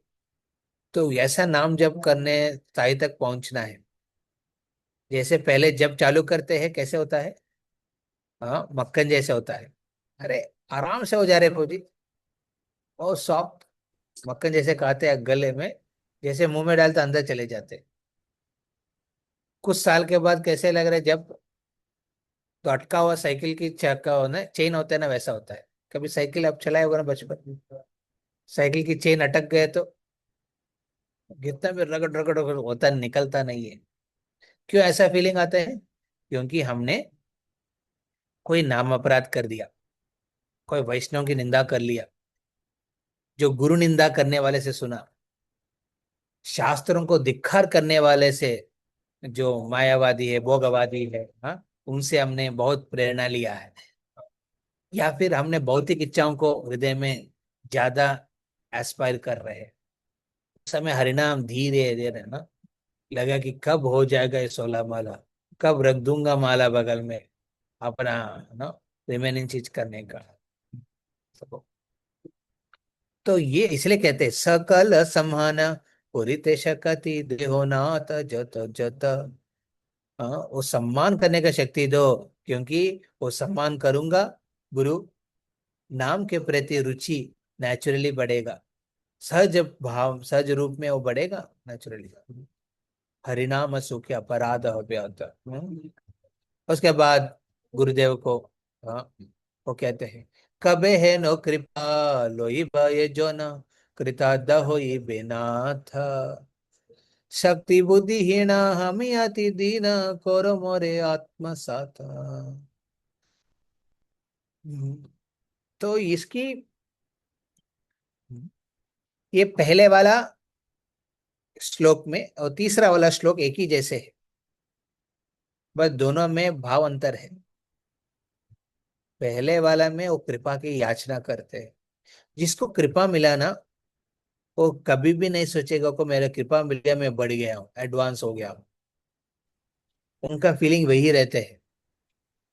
तो ऐसा नाम जप करने साई तक पहुंचना है। जैसे पहले जब चालू करते हैं कैसे होता है, हाँ, मक्खन जैसे होता है। अरे, आराम से हो जा रहे फौजी, और सॉफ्ट, मक्खन जैसे खाते हैं गले में, जैसे मुंह में डालते अंदर चले जाते। कुछ साल के बाद कैसे लग रहा है, जब तो अटका हुआ साइकिल की चक्का हो ना, चेन होता है ना, वैसा होता है। कभी साइकिल आप चलाए होगा ना बचपन में, साइकिल की चेन अटक गए तो कितना भी रगड़ रगड़ रगड़ होता है, निकलता नहीं है। क्यों ऐसा फीलिंग आता है? क्योंकि हमने कोई नाम अपराध कर दिया, कोई वैष्णव की निंदा कर लिया, जो गुरु निंदा करने वाले से सुना, शास्त्रों को धिक्कार करने वाले से, जो मायावादी है, भोगवादी है, हाँ, उनसे हमने बहुत प्रेरणा लिया है। या फिर हमने भौतिक इच्छाओं को हृदय में ज्यादा एस्पायर कर रहे हैं। उस समय हरिनाम धीरे धीरे ना लगा कि कब हो जाएगा ये 16 माला, कब रख दूंगा माला बगल में अपना, ना, रिमेनिंग चीज करने का। तो ये इसलिए कहते हैं सकल समान पुरित शकति देहो नाथ जत जत। हाँ, वो सम्मान करने का शक्ति दो, क्योंकि वो सम्मान करूंगा, गुरु नाम के प्रति रुचि नेचुरली बढ़ेगा, सहज भाव सहज रूप में वो बढ़ेगा नेचुरली। हरिनाम सुख अपराध अव्याहत। उसके बाद गुरुदेव को, हाँ, वो कहते हैं कबे है नो कृपा लोई भय जो न कृता दहोई बेनाथ, शक्ति बुद्धिहीना हम अति दीन करो मोरे आत्मसात। तो इसकी, ये पहले वाला श्लोक में और तीसरा वाला श्लोक एक ही जैसे है, बस दोनों में भाव अंतर है। पहले वाला में वो कृपा की याचना करते हैं, जिसको कृपा मिला ना, वो कभी भी नहीं सोचेगा को मेरा कृपा मिल गया, मैं बढ़ गया हूँ, एडवांस हो गया हूँ। उनका फीलिंग वही रहते हैं,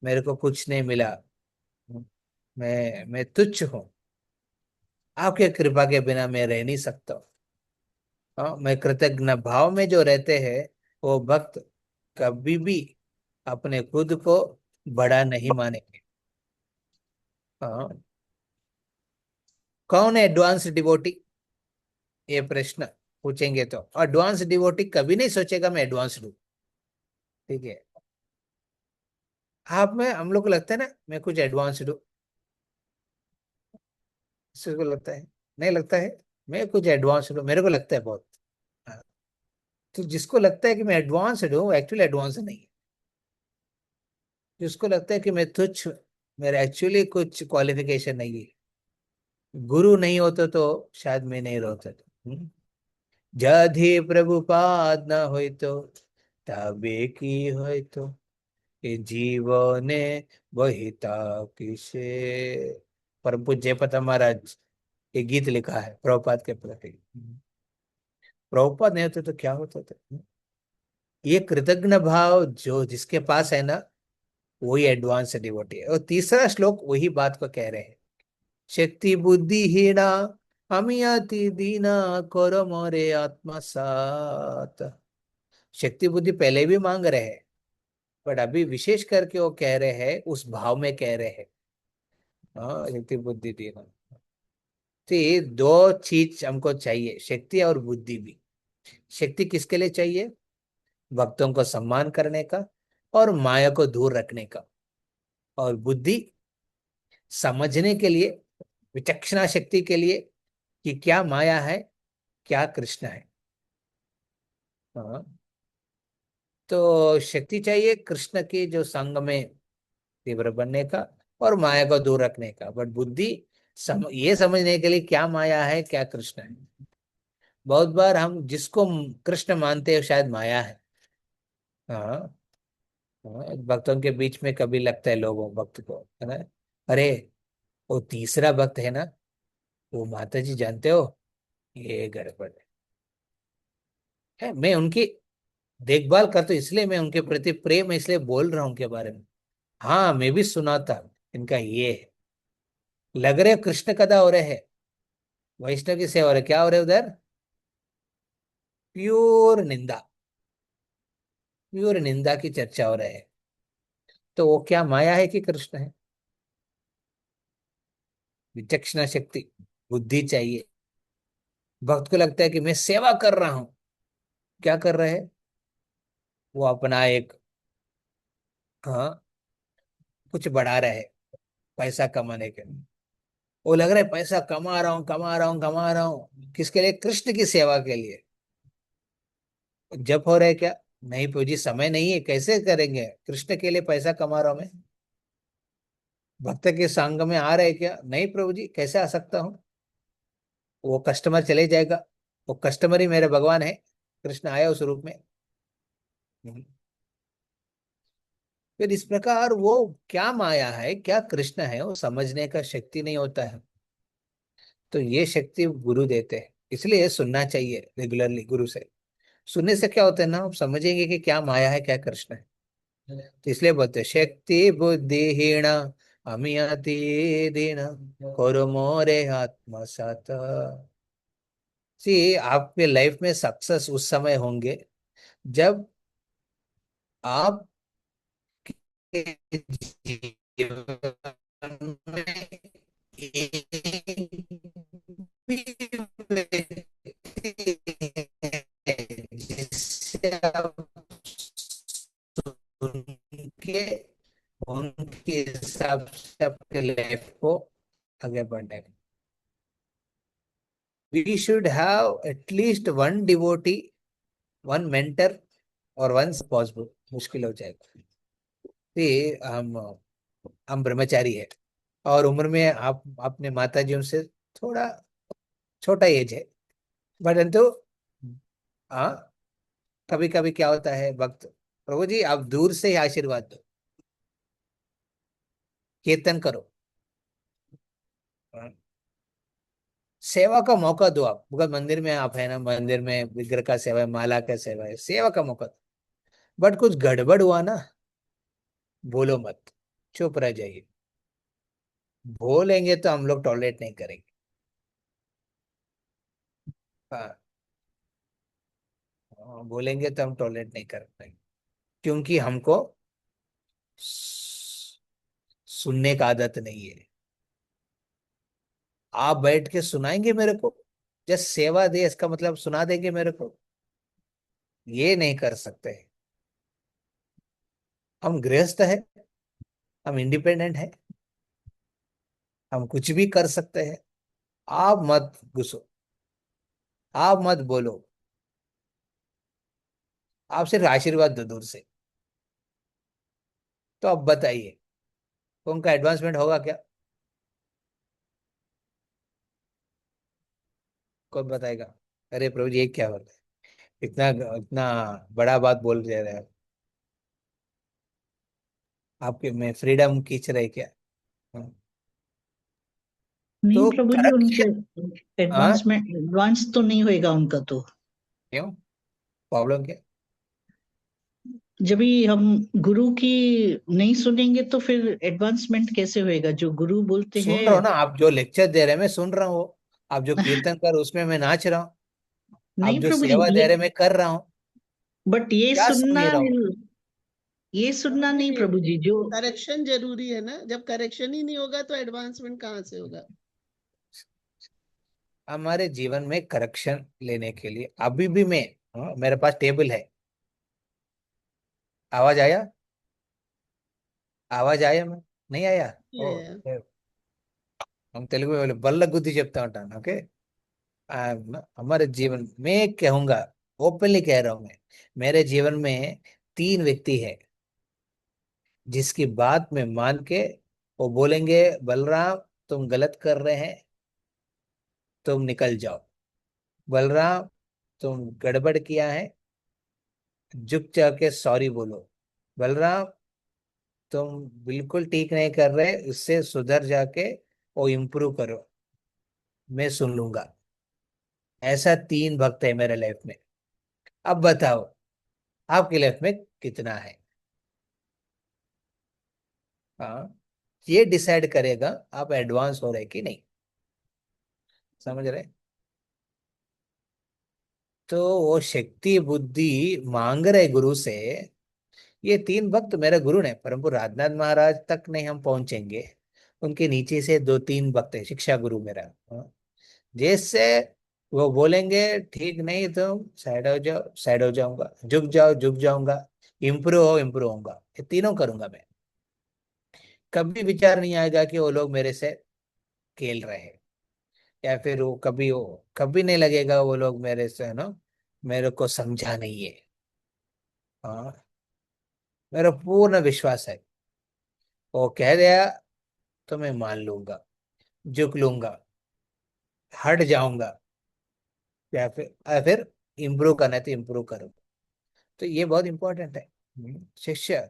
मेरे को कुछ नहीं मिला, मैं तुच्छ हूँ, आपके कृपा के बिना मैं रह नहीं सकता। हाँ, मैं कृतज्ञ भाव में जो रहते हैं, वो भक्त कभी भी अपने खुद को बड़ा नहीं मानेंगे। हाँ, कौन है एडवांस डिवोटी, ये प्रश्न पूछेंगे तो एडवांस डिवोटी कभी नहीं सोचेगा मैं एडवांस हूँ। ठीक है, आप में हम लोग को लगता है ना मैं कुछ एडवांस हूँ, किसी को लगता है? नहीं लगता है, मैं कुछ एडवांस हूँ, मेरे को लगता है बहुत। हाँ, तो जिसको लगता है कि मैं एडवांस हूँ, वो एक्चुअली एडवांस नहीं है। जिसको लगता है कि मैं तुच्छ, मेरा एक्चुअली कुछ क्वालिफिकेशन नहीं है। गुरु नहीं होते तो शायद मैं नहीं रहता था। जधि प्रभुपाद न होय तो तबे की होय तो ये जीवने वहिता किसे। परम पूज्य जयपत महाराज ये गीत लिखा है प्रभुपाद के प्रति। प्रभुपाद नहीं होते तो क्या होता था? ये कृतज्ञ भाव जो जिसके पास है ना, वही एडवांस डिवोटी है। और तीसरा श्लोक वही बात को कह रहे हैं, शक्ति बुद्धिहीना अमियति दीना करो मोरे आत्मसात। शक्ति बुद्धि पहले भी मांग रहे हैं, बट अभी विशेष करके वो कह रहे हैं, उस भाव में कह रहे हैं। हाँ, शक्ति बुद्धि दीना, तो ये दो चीज हमको चाहिए, शक्ति और बुद्धि भी। शक्ति किसके लिए चाहिए? भक्तों को सम्मान करने का और माया को दूर रखने का। और बुद्धि समझने के लिए, विचक्षणा शक्ति के लिए कि क्या माया है, क्या कृष्ण है। हाँ, तो शक्ति चाहिए कृष्ण के जो संग में तीव्र बनने का और माया को दूर रखने का। बट बुद्धि ये समझने के लिए क्या माया है, क्या कृष्ण है। बहुत बार हम जिसको कृष्ण मानते हैं शायद माया है। हाँ, हाँ, भक्तों के बीच में कभी लगता है लोगों भक्त को, है ना, अरे वो तीसरा भक्त है ना, वो माता जी जानते हो, ये गड़बड़ है। मैं उनकी देखभाल करता हूँ इसलिए, मैं उनके प्रति प्रेम है इसलिए बोल रहा हूँ उनके बारे में। हाँ, मैं भी सुना था इनका ये है। लग रहे कृष्ण कथा हो रहे हैं, वैष्णव की सेवा हो रहे, क्या हो रहे उधर, प्योर निंदा, प्योर निंदा की चर्चा हो रहे है। तो वो क्या माया है कि कृष्ण है। विचक्षणा शक्ति, बुद्धि चाहिए। भक्त को लगता है कि मैं सेवा कर रहा हूं, क्या कर रहे हैं, वो अपना एक, हाँ, कुछ बढ़ा रहे हैं पैसा कमाने के लिए। वो लग रहा है पैसा कमा रहा हूँ, कमा रहा हूँ, कमा रहा हूँ, किसके लिए, कृष्ण की सेवा के लिए। जब हो रहा है क्या, नहीं प्रभु जी समय नहीं है, कैसे करेंगे, कृष्ण के लिए पैसा कमा रहा हूं मैं। भक्त के संग में आ रहे क्या, नहीं प्रभु जी कैसे आ सकता हूँ, वो कस्टमर चले जाएगा, वो कस्टमर ही मेरे भगवान है, कृष्ण आया उस रूप में। हम्म। फिर इस प्रकार वो क्या माया है, क्या कृष्ण है, वो समझने का शक्ति नहीं होता है। तो ये शक्ति गुरु देते हैं, इसलिए सुनना चाहिए रेगुलरली गुरु से। सुनने से क्या होता है ना, आप समझेंगे कि क्या माया है, क्या कृष्ण है। तो इसलिए बोलते हैं, शक्ति बुद्धिहीन अमियति दीन करो मोरे आत्मसात। सी, आपके लाइफ में सक्सेस उस समय होंगे जब आप जीवन में एक भी व्यक्ति है जिससे आप सुन के उनके हिसाब से आपके लाइफ को आगे बढ़ने। We should have at least one devotee, one mentor और वन पॉसिबल, मुश्किल हो जाएगा। ये हम ब्रह्मचारी है और उम्र में आप अपने माता जी से थोड़ा छोटा एज है, परंतु हाँ, कभी कभी क्या होता है भक्त, प्रभु जी आप दूर से ही आशीर्वाद दो, कीर्तन करो, हाँ, सेवा का मौका दो। आप अगर मंदिर में आप है ना, मंदिर में विग्रह का सेवा है, माला का सेवा है, सेवा का मौका दो। बट कुछ गड़बड़ हुआ ना, बोलो मत, चुप रह जाइए। बोलेंगे तो हम लोग टॉलरेट नहीं करेंगे। हाँ, हाँ, बोलेंगे तो हम टॉलरेट नहीं कर पाएंगे, क्योंकि हमको सुनने का आदत नहीं है। आप बैठ के सुनाएंगे मेरे को, जस्ट सेवा दे इसका मतलब सुना देंगे मेरे को, ये नहीं कर सकते। हम गृहस्थ है, हम इंडिपेंडेंट है, हम कुछ भी कर सकते हैं। आप मत घुसो, आप मत बोलो, आप सिर्फ आशीर्वाद दो दूर से। तो अब बताइए, उनका एडवांसमेंट होगा क्या, कौन बताएगा। अरे प्रभु जी ये क्या बोल रहे हैं, इतना इतना बड़ा बात बोल रहे हैं, आपके में फ्रीडम खींच रहे क्या। हाँ, नहीं तो प्रभु जी, उनके करेक्शन। हाँ, एडवांस तो नहीं होएगा उनका तो। क्यों, प्रॉब्लम क्या। जब भी हम गुरु की नहीं सुनेंगे तो फिर एडवांसमेंट कैसे होएगा, जो गुरु बोलते सुन रहा हूँ हैं। ना, आप जो लेक्चर दे रहे हैं मैं सुन रहा हूँ, आप जो कीर्तन कर उसमें मैं नाच रहा हूँ, आप नहीं जो प्रभु जी, सेवा दे ये रहे हैं मैं कर रहा हूँ, बट ये क्या सुन सुनना, नहीं रहा हूँ। ये सुनना नहीं प्रभु जी, जो करेक्शन जरूरी है ना, जब करेक्शन ही नहीं होगा तो एडवांसमेंट कहाँ से होगा। हमारे जीवन में करेक्शन लेने के लिए अभी भी मैं, मेरे पास टेबल है। आवाज आया, आवाज आया मैं, नहीं आया। ये है। हम तेलुगु में बोले बल्ला गुद्दी చెప్తా ఉంటాను ఓకే हमारे जीवन में कहूंगा, ओपनली कह रहा हूं मैं, मेरे जीवन में 3 व्यक्ति है जिसकी बात में मान के वो बोलेंगे बलराम तुम गलत कर रहे हैं, तुम निकल जाओ। बलराम तुम गड़बड़ किया है, झुक जाके सॉरी बोलो। बलराम तुम बिल्कुल ठीक नहीं कर रहे, उससे सुधर जाके वो इम्प्रूव करो, मैं सुन लूंगा। ऐसा 3 भक्त है मेरे लाइफ में। अब बताओ आपकी लाइफ में कितना है? हाँ, ये डिसाइड करेगा आप एडवांस हो रहे कि नहीं। समझ रहे? तो वो शक्ति बुद्धि मांग रहे गुरु से। ये 3 भक्त मेरे गुरु ने, परंतु राजनाथ महाराज तक नहीं हम पहुंचेंगे, उनके नीचे से 2-3 भक्त है शिक्षा गुरु मेरा। हाँ, जैसे वो बोलेंगे ठीक नहीं तो साइड हो जाओ, साइड हो जाऊंगा, झुक जाओ झुक जाऊंगा, इम्प्रूव होऊंगा, ये तीनों करूंगा मैं। कभी विचार नहीं आएगा कि वो लोग मेरे से खेल रहे हैं, या फिर वो कभी नहीं लगेगा वो लोग मेरे से ना, मेरे को समझा नहीं है। हाँ, मेरा पूर्ण विश्वास है, वो कह दिया तो मैं मान लूंगा, झुक लूंगा, हट जाऊंगा, या फिर इम्प्रूव करना है तो इम्प्रूव करूँ। तो ये बहुत इंपॉर्टेंट है। शिष्य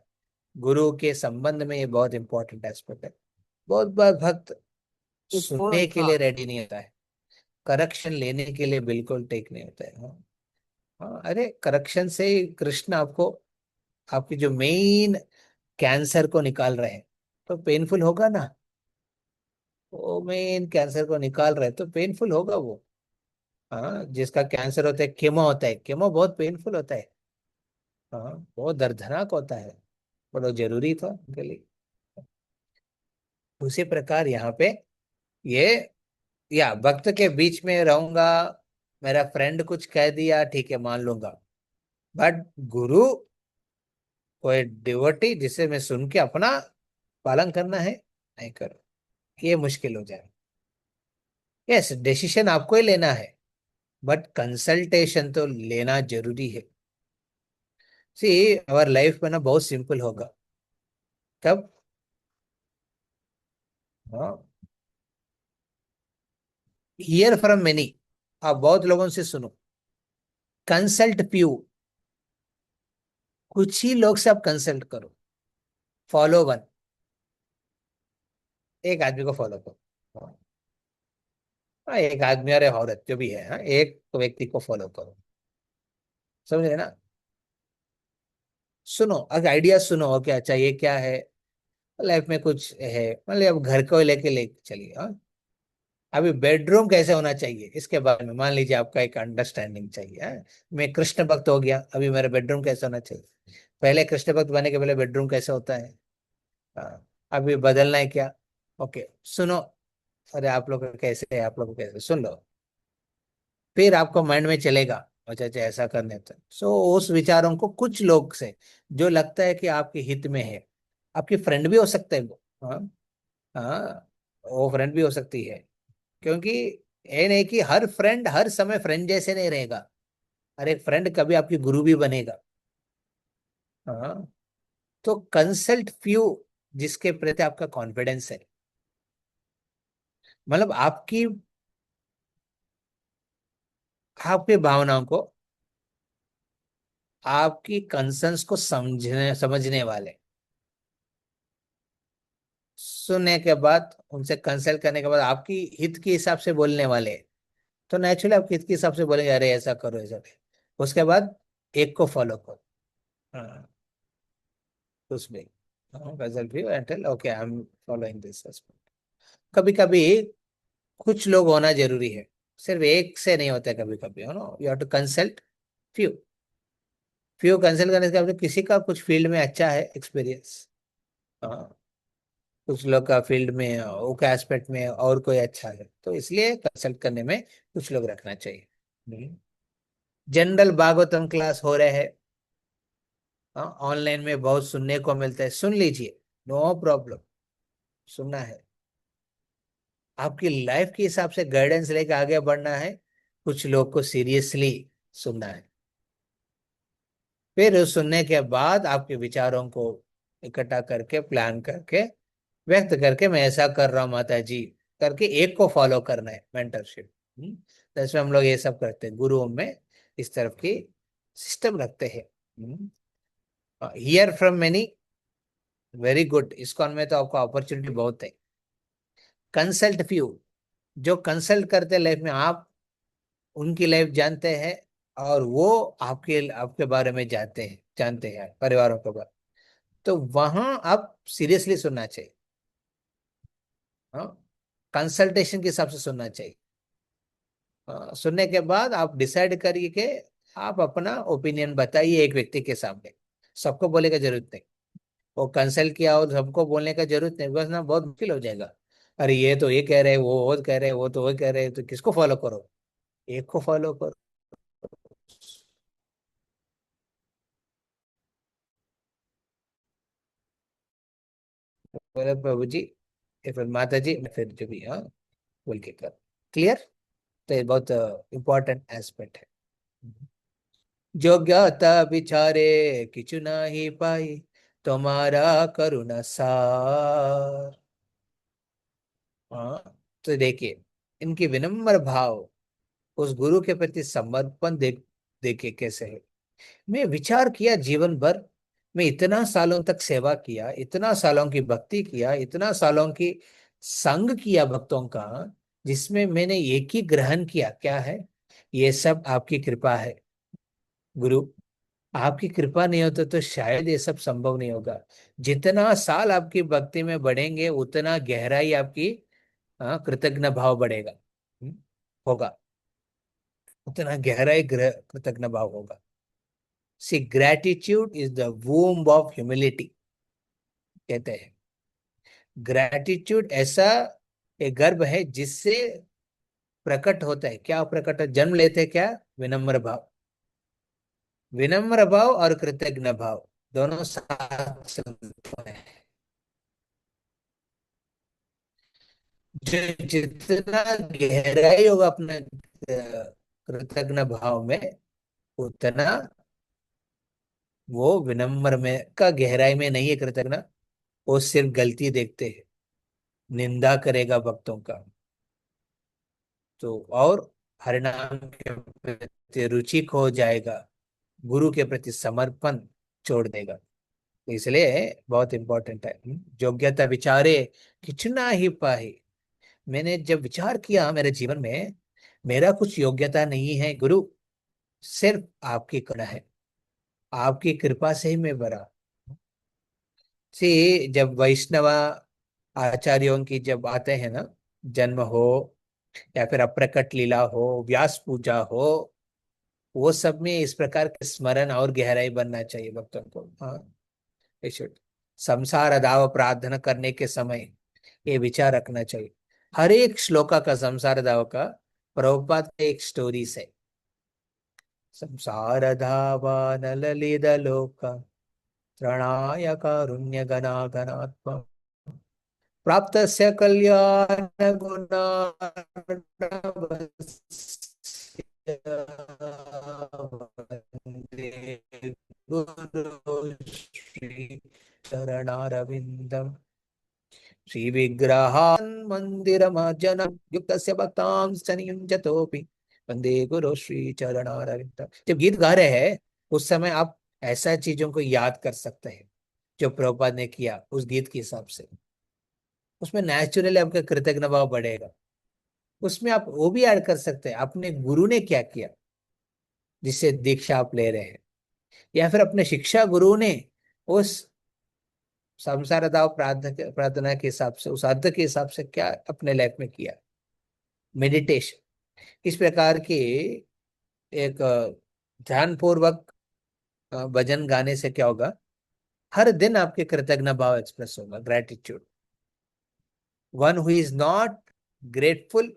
गुरु के संबंध में ये बहुत इंपॉर्टेंट एस्पेक्ट है। बहुत बार भक्त सुनने के लिए रेडी नहीं होता है, करेक्शन लेने के लिए बिल्कुल टेक नहीं होता है। हाँ, हाँ, अरे करेक्शन से ही कृष्ण आपको, आपकी जो मेन कैंसर को निकाल रहे हैं, तो पेनफुल होगा ना। वो मेन कैंसर को निकाल रहे हैं तो पेनफुल होगा वो। हाँ, जिसका कैंसर होता है, केमो होता है, केमो बहुत पेनफुल होता है। हाँ, बहुत दर्दनाक होता है, बड़ा जरूरी था उनके लिए। उसी प्रकार यहाँ पे ये, या भक्त के बीच में रहूंगा, मेरा फ्रेंड कुछ कह दिया ठीक है मान लूंगा, बट गुरु कोई डिवोटी जिसे मैं सुन के अपना पालन करना है, नहीं करो, ये मुश्किल हो जाए। यस, डिसीजन आपको ही लेना है, बट कंसल्टेशन तो लेना जरूरी है। सी, अवर लाइफ में ना बहुत सिंपल होगा। कब? हियर फ्रॉम मेनी, आप बहुत लोगों से सुनो, कंसल्ट फ्यू, कुछ ही लोग से आप कंसल्ट करो, फॉलो वन, एक आदमी को फॉलो करो। हाँ, एक आदमी और एक औरत जो भी है, हाँ, एक व्यक्ति को फॉलो करो। समझ रहे ना? सुनो, अगर आइडिया सुनो, ओके अच्छा ये क्या है, लाइफ में कुछ है, मतलब अब घर को लेके ले चलिए। हाँ, अभी बेडरूम कैसे होना चाहिए इसके बारे में मान लीजिए आपका एक अंडरस्टैंडिंग चाहिए। हाँ? मैं कृष्ण भक्त हो गया, अभी मेरा बेडरूम कैसे होना चाहिए, पहले कृष्ण भक्त बनने के पहले बेडरूम कैसे होता है। हाँ, अभी बदलना है क्या? ओके सुनो, अरे आप लोग का कैसे है, आप लोग का कैसे, सुन लो, फिर आपको माइंड में चलेगा अच्छा अच्छा ऐसा करने तो। सो उस विचारों को कुछ लोग से जो लगता है कि आपके हित में है, आपकी फ्रेंड भी हो सकता है वो। हाँ, हाँ, वो फ्रेंड भी हो सकती है, क्योंकि ये नहीं कि हर फ्रेंड हर समय फ्रेंड जैसे नहीं रहेगा। हर एक फ्रेंड कभी आपकी गुरु भी बनेगा। हाँ, तो कंसल्ट फ्यू जिसके प्रति आपका कॉन्फिडेंस है, मतलब आपकी आपकी भावनाओं को, आपकी कंसर्न्स को समझने समझने वाले, सुनने के बाद उनसे कंसल्ट करने के बाद आपकी हित के हिसाब से बोलने वाले, तो नेचुरली आपके हित के हिसाब से बोलेंगे अरे ऐसा करो ऐसा करो, उसके बाद एक को फॉलो करो। हाँ, उसमें consult view and tell okay I am following this. कभी कभी कुछ लोग होना जरूरी है, सिर्फ एक से नहीं होता, कभी कभी you know you have to consult few. Few consult करने के बाद किसी का कुछ फील्ड में अच्छा है एक्सपीरियंस, हाँ, कुछ लोग का फील्ड में वो का एस्पेक्ट में और कोई अच्छा है, तो इसलिए कंसल्ट करने में कुछ लोग रखना चाहिए। जनरल भागवतम क्लास हो रहे हैं, हाँ, ऑनलाइन में बहुत सुनने को मिलता है, सुन लीजिए, नो प्रॉब्लम, सुनना है। आपकी लाइफ के हिसाब से गाइडेंस लेके आगे बढ़ना है, कुछ लोग को सीरियसली सुनना है। फिर उस सुनने के बाद आपके विचारों को इकट्ठा करके प्लान करके व्यक्त करके, मैं ऐसा कर रहा हूँ माता जी करके एक को फॉलो करना है, मेंटरशिप। तो इसमें हम लोग ये सब करते हैं, गुरुओं में इस तरफ की सिस्टम रखते हैं। Here from many, very good. ISKCON में तो आपको अपॉर्चुनिटी बहुत है। कंसल्ट फ्यू, जो कंसल्ट करते लाइफ में, आप उनकी लाइफ जानते हैं और वो आपके आपके बारे में जानते हैं परिवारों के बारे। तो वहां आप सीरियसली सुनना चाहिए। हाँ, कंसल्टेशन के हिसाब से सुनना चाहिए। सुनने के बाद आप डिसाइड करिए कि आप अपना ओपिनियन बताइए एक व्यक्ति के सामने। सबको बोलने का जरूरत नहीं। वो कंसल्ट किया और सबको बोलने का जरूरत नहीं, बस ना बहुत मुश्किल हो जाएगा। अरे ये तो ये कह रहे हैं, वो कह रहे हैं, वो तो वो कह रहे हैं, तो किसको फॉलो करो? एक को फॉलो करो। बोले प्रभु जी, या फिर माता जी, फिर जो भी, हाँ, बोल के कर। क्लियर? तो ये बहुत इंपॉर्टेंट एस्पेक्ट है। যোগ্যতা বিচারে কিছু নাহি পাই, तुम्हारा करुणा सार। हाँ, तो देखिए, इनकी विनम्र भाव, उस गुरु के प्रति समर्पण देखिए कैसे है। मैं विचार किया जीवन भर, मैं इतना सालों तक सेवा किया, इतना सालों की भक्ति किया, इतना सालों की संग किया भक्तों का, जिसमें मैंने एक ही ग्रहण किया, क्या है? ये सब आपकी कृपा है गुरु। आपकी कृपा नहीं होता तो शायद ये सब संभव नहीं होगा। जितना साल आपकी भक्ति में बढ़ेंगे, उतना गहराई आपकी, हाँ, कृतज्ञ भाव बढ़ेगा। हम्म, होगा। उतना गहराई कृतज्ञ भाव होगा। See gratitude is the womb of humility, कहते हैं। ग्रेटिट्यूड ऐसा एक गर्भ है जिससे प्रकट होता है, क्या प्रकट है, जन्म लेते हैं क्या? विनम्र भाव। विनम्र भाव और कृतज्ञ भाव दोनों साथ चलते हैं। जो जितना गहराई होगा अपने कृतज्ञ भाव में, उतना वो विनम्र में का गहराई में नहीं है कृतज्ञ। वो सिर्फ गलती देखते हैं, निंदा करेगा भक्तों का। तो और हरिनाम के प्रति रुचि खो जाएगा, गुरु के प्रति समर्पण छोड़ देगा। तो इसलिए बहुत इंपॉर्टेंट है। योग्यता विचारे कितना ही पाए। मैंने जब विचार किया मेरे जीवन में, मेरा कुछ योग्यता नहीं है गुरु, सिर्फ आपकी करुणा है। आपकी कृपा से ही मैं बरा। सी, जब वैष्णव आचार्यों की जब आते हैं ना, जन्म हो या फिर अप्रकट लीला हो, व्यास पूजा हो, वो सब में इस प्रकार के स्मरण और गहराई बनना चाहिए भक्तों को। हाँ, ये शुड संसार दाव प्रार्थना करने के समय ये विचार रखना चाहिए। हर एक श्लोका का, संसार दाव का, प्रभुपाद का एक स्टोरीज है। संसार धावा नलित लोक, त्रणाय कारुण्य गणागणात्म, प्राप्त कल्याण गुणार्णवस्य, वन्दे गुरु श्री चरणारविन्दम्। श्री विग्रहान् मंदिरमज्जनं युक्तस्य भक्तांश्च नियुञ्जतोऽपि, वंदे गुरु श्री चरणारविन्दम्। जब गीत गा रहे हैं उस समय आप ऐसा चीजों को याद कर सकते हैं जो प्रभुपाद ने किया उस गीत के हिसाब से। उसमें नेचुरली आपका कृतज्ञ भाव बढ़ेगा। उसमें आप वो भी ऐड कर सकते हैं, अपने गुरु ने क्या किया जिससे दीक्षा आप ले रहे हैं, या फिर अपने शिक्षा गुरु ने उस संसार दाव प्रार्थना प्रार्थना के हिसाब से, उस अर्थ के हिसाब से क्या अपने लाइफ में किया। मेडिटेशन इस प्रकार की एक ध्यान पूर्वक भजन गाने से क्या होगा, हर दिन आपके कृतज्ञ भाव एक्सप्रेस होगा, gratitude. One who is not grateful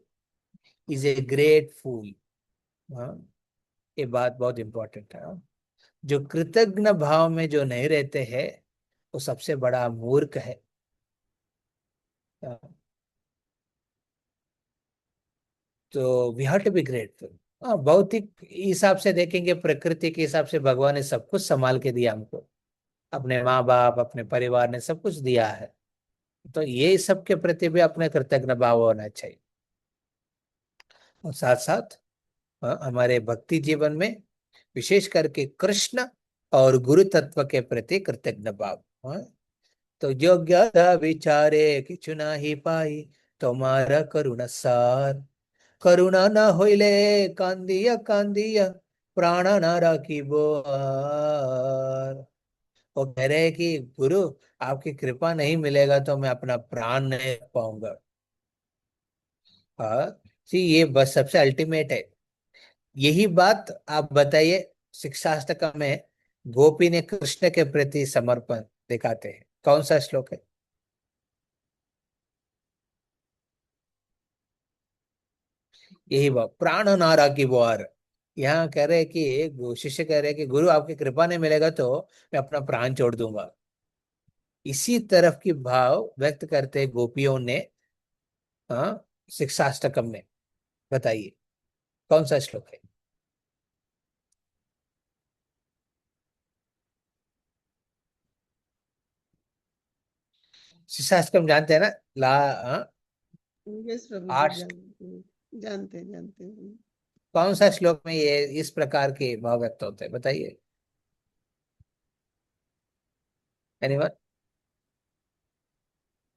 is a great fool. ये बात बहुत इंपॉर्टेंट है। जो कृतज्ञ भाव में जो नहीं रहते हैं, वो सबसे बड़ा मूर्ख है। हाँ, तो we have to be grateful. हाँ, भौतिक हिसाब से देखेंगे, प्रकृति के हिसाब से भगवान ने सब कुछ संभाल के दिया हमको, अपने माँ बाप, अपने परिवार ने सब कुछ दिया है। तो ये सब के प्रति भी अपने कृतज्ञ भाव होना चाहिए। और साथ साथ हमारे भक्ति जीवन में विशेष करके कृष्ण और गुरु तत्व के प्रति कृतज्ञ भाव। तो योग्य विचारे किछु नाही पाई, तुम्हारा करुण सार, करुणा न होइले कांदिया कांदिया, प्राण न राखी बोआर। वो कह रहे हैं कि गुरु, आपकी कृपा नहीं मिलेगा तो मैं अपना प्राण नहीं रख पाऊंगा। हाँ जी, ये बस सबसे अल्टीमेट है। यही बात आप बताइए, शिक्षाष्टकम में गोपी ने कृष्ण के प्रति समर्पण दिखाते हैं, कौन सा श्लोक है? यही बात, प्राण नारा की बुआर। यहाँ कह रहे हैं कि शिष्य कह रहे हैं कि गुरु, आपकी कृपा नहीं मिलेगा तो मैं अपना प्राण छोड़ दूंगा। इसी तरफ की भाव व्यक्त करते गोपियों ने शिक्षाष्टकम में। बताइए कौन सा श्लोक है? शिक्षाष्टकम जानते हैं ना? यस प्रभु जी, 8। जानते हैं, जानते हैं। कौन सा श्लोक में ये इस प्रकार के भाव व्यक्त होते हैं, बताइए। एनीवन?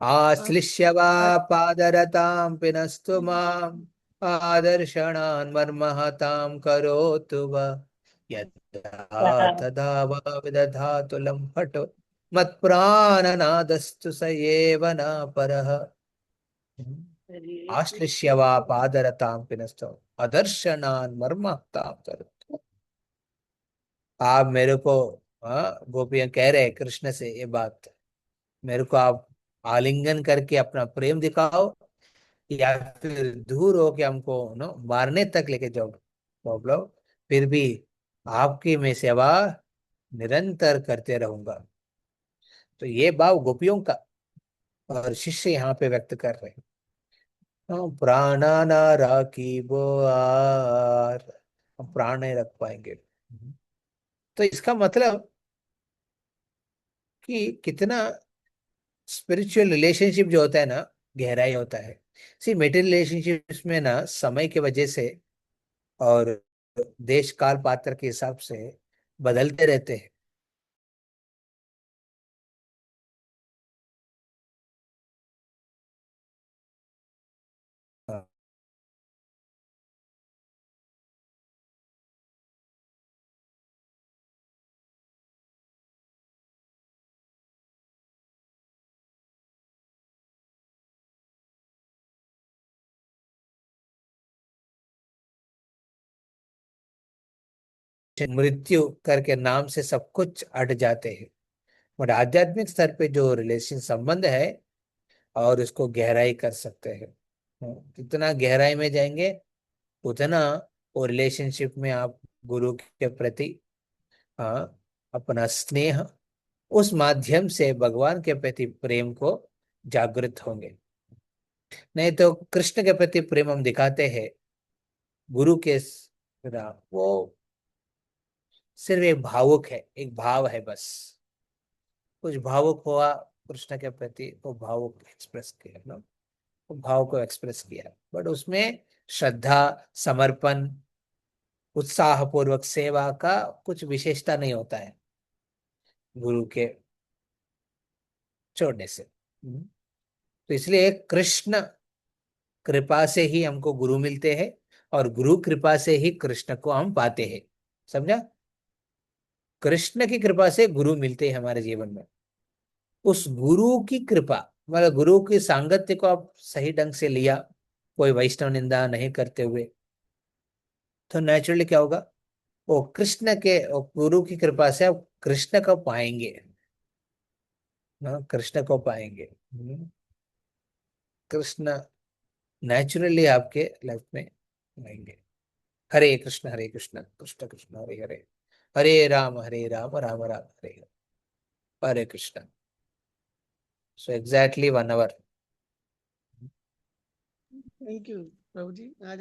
आश्लिष्य वा पादरतां पिनस्तु माम्, आदर्शणान् मर्महतां करोतु वा, यदा तदा वा विदधातु लम्पटो मत्प्राणनादस्तु स एव न परः। आश्लिष्य वा पादरतां पिनस्तु आदर्शणान् मर्महतां करोतु। आप मेरे को, गोपियां कह रहे हैं कृष्ण से ये बात, मेरे को आप आलिंगन करके अपना प्रेम दिखाओ, या फिर दूर होके हमको मारने तक लेके जाओ प्रॉब्लम, फिर भी आपकी मैं सेवा निरंतर करते रहूंगा। तो ये भाव गोपियों का और शिष्य यहाँ पे व्यक्त कर रहे हैं। प्राणा ना राखी वो आर, हम प्राण नहीं रख पाएंगे। तो इसका मतलब कि कितना स्पिरिचुअल रिलेशनशिप जो होता है ना, गहराई होता है। सी मेटेरियल रिलेशनशिप्स में ना समय के वजह से और देश काल पात्र के हिसाब से बदलते रहते हैं। हाँ, मृत्यु करके नाम से सब कुछ अट जाते हैं, और आध्यात्मिक स्तर पे जो रिलेशन संबंध है और उसको गहराई कर सकते हैं। जितना गहराई में जाएंगे उतना वो रिलेशनशिप में आप गुरु के प्रति अपना स्नेह, उस माध्यम से भगवान के प्रति प्रेम को जागृत होंगे। नहीं तो कृष्ण के प्रति प्रेम हम दिखाते हैं, गुरु के वो सिर्फ एक भावुक है, एक भाव है बस। कुछ भावुक हुआ कृष्ण के प्रति, वो भावुक एक्सप्रेस किया ना, वो भाव को एक्सप्रेस किया, बट उसमें श्रद्धा, समर्पण, उत्साह पूर्वक सेवा का कुछ विशेषता नहीं होता है गुरु के छोड़ने से। तो इसलिए कृष्ण कृपा से ही हमको गुरु मिलते हैं, और गुरु कृपा से ही कृष्ण को हम पाते हैं। समझा? कृष्ण की कृपा से गुरु मिलते हैं हमारे जीवन में। उस गुरु की कृपा, मतलब गुरु की सांगत्य को आप सही ढंग से लिया, कोई वैष्णव निंदा नहीं करते हुए, तो नेचुरली क्या होगा, वो कृष्ण के, वो गुरु की कृपा से आप कृष्ण को पाएंगे। कृष्ण को पाएंगे। कृष्ण नेचुरली आपके लाइफ में आएंगे। Hare Krishna Krishna Krishna Hare Hare, Hare Ram Ram Ram Hare Hare, Hare Krishna. So exactly 1 hour। Thank you प्रभु जी। आज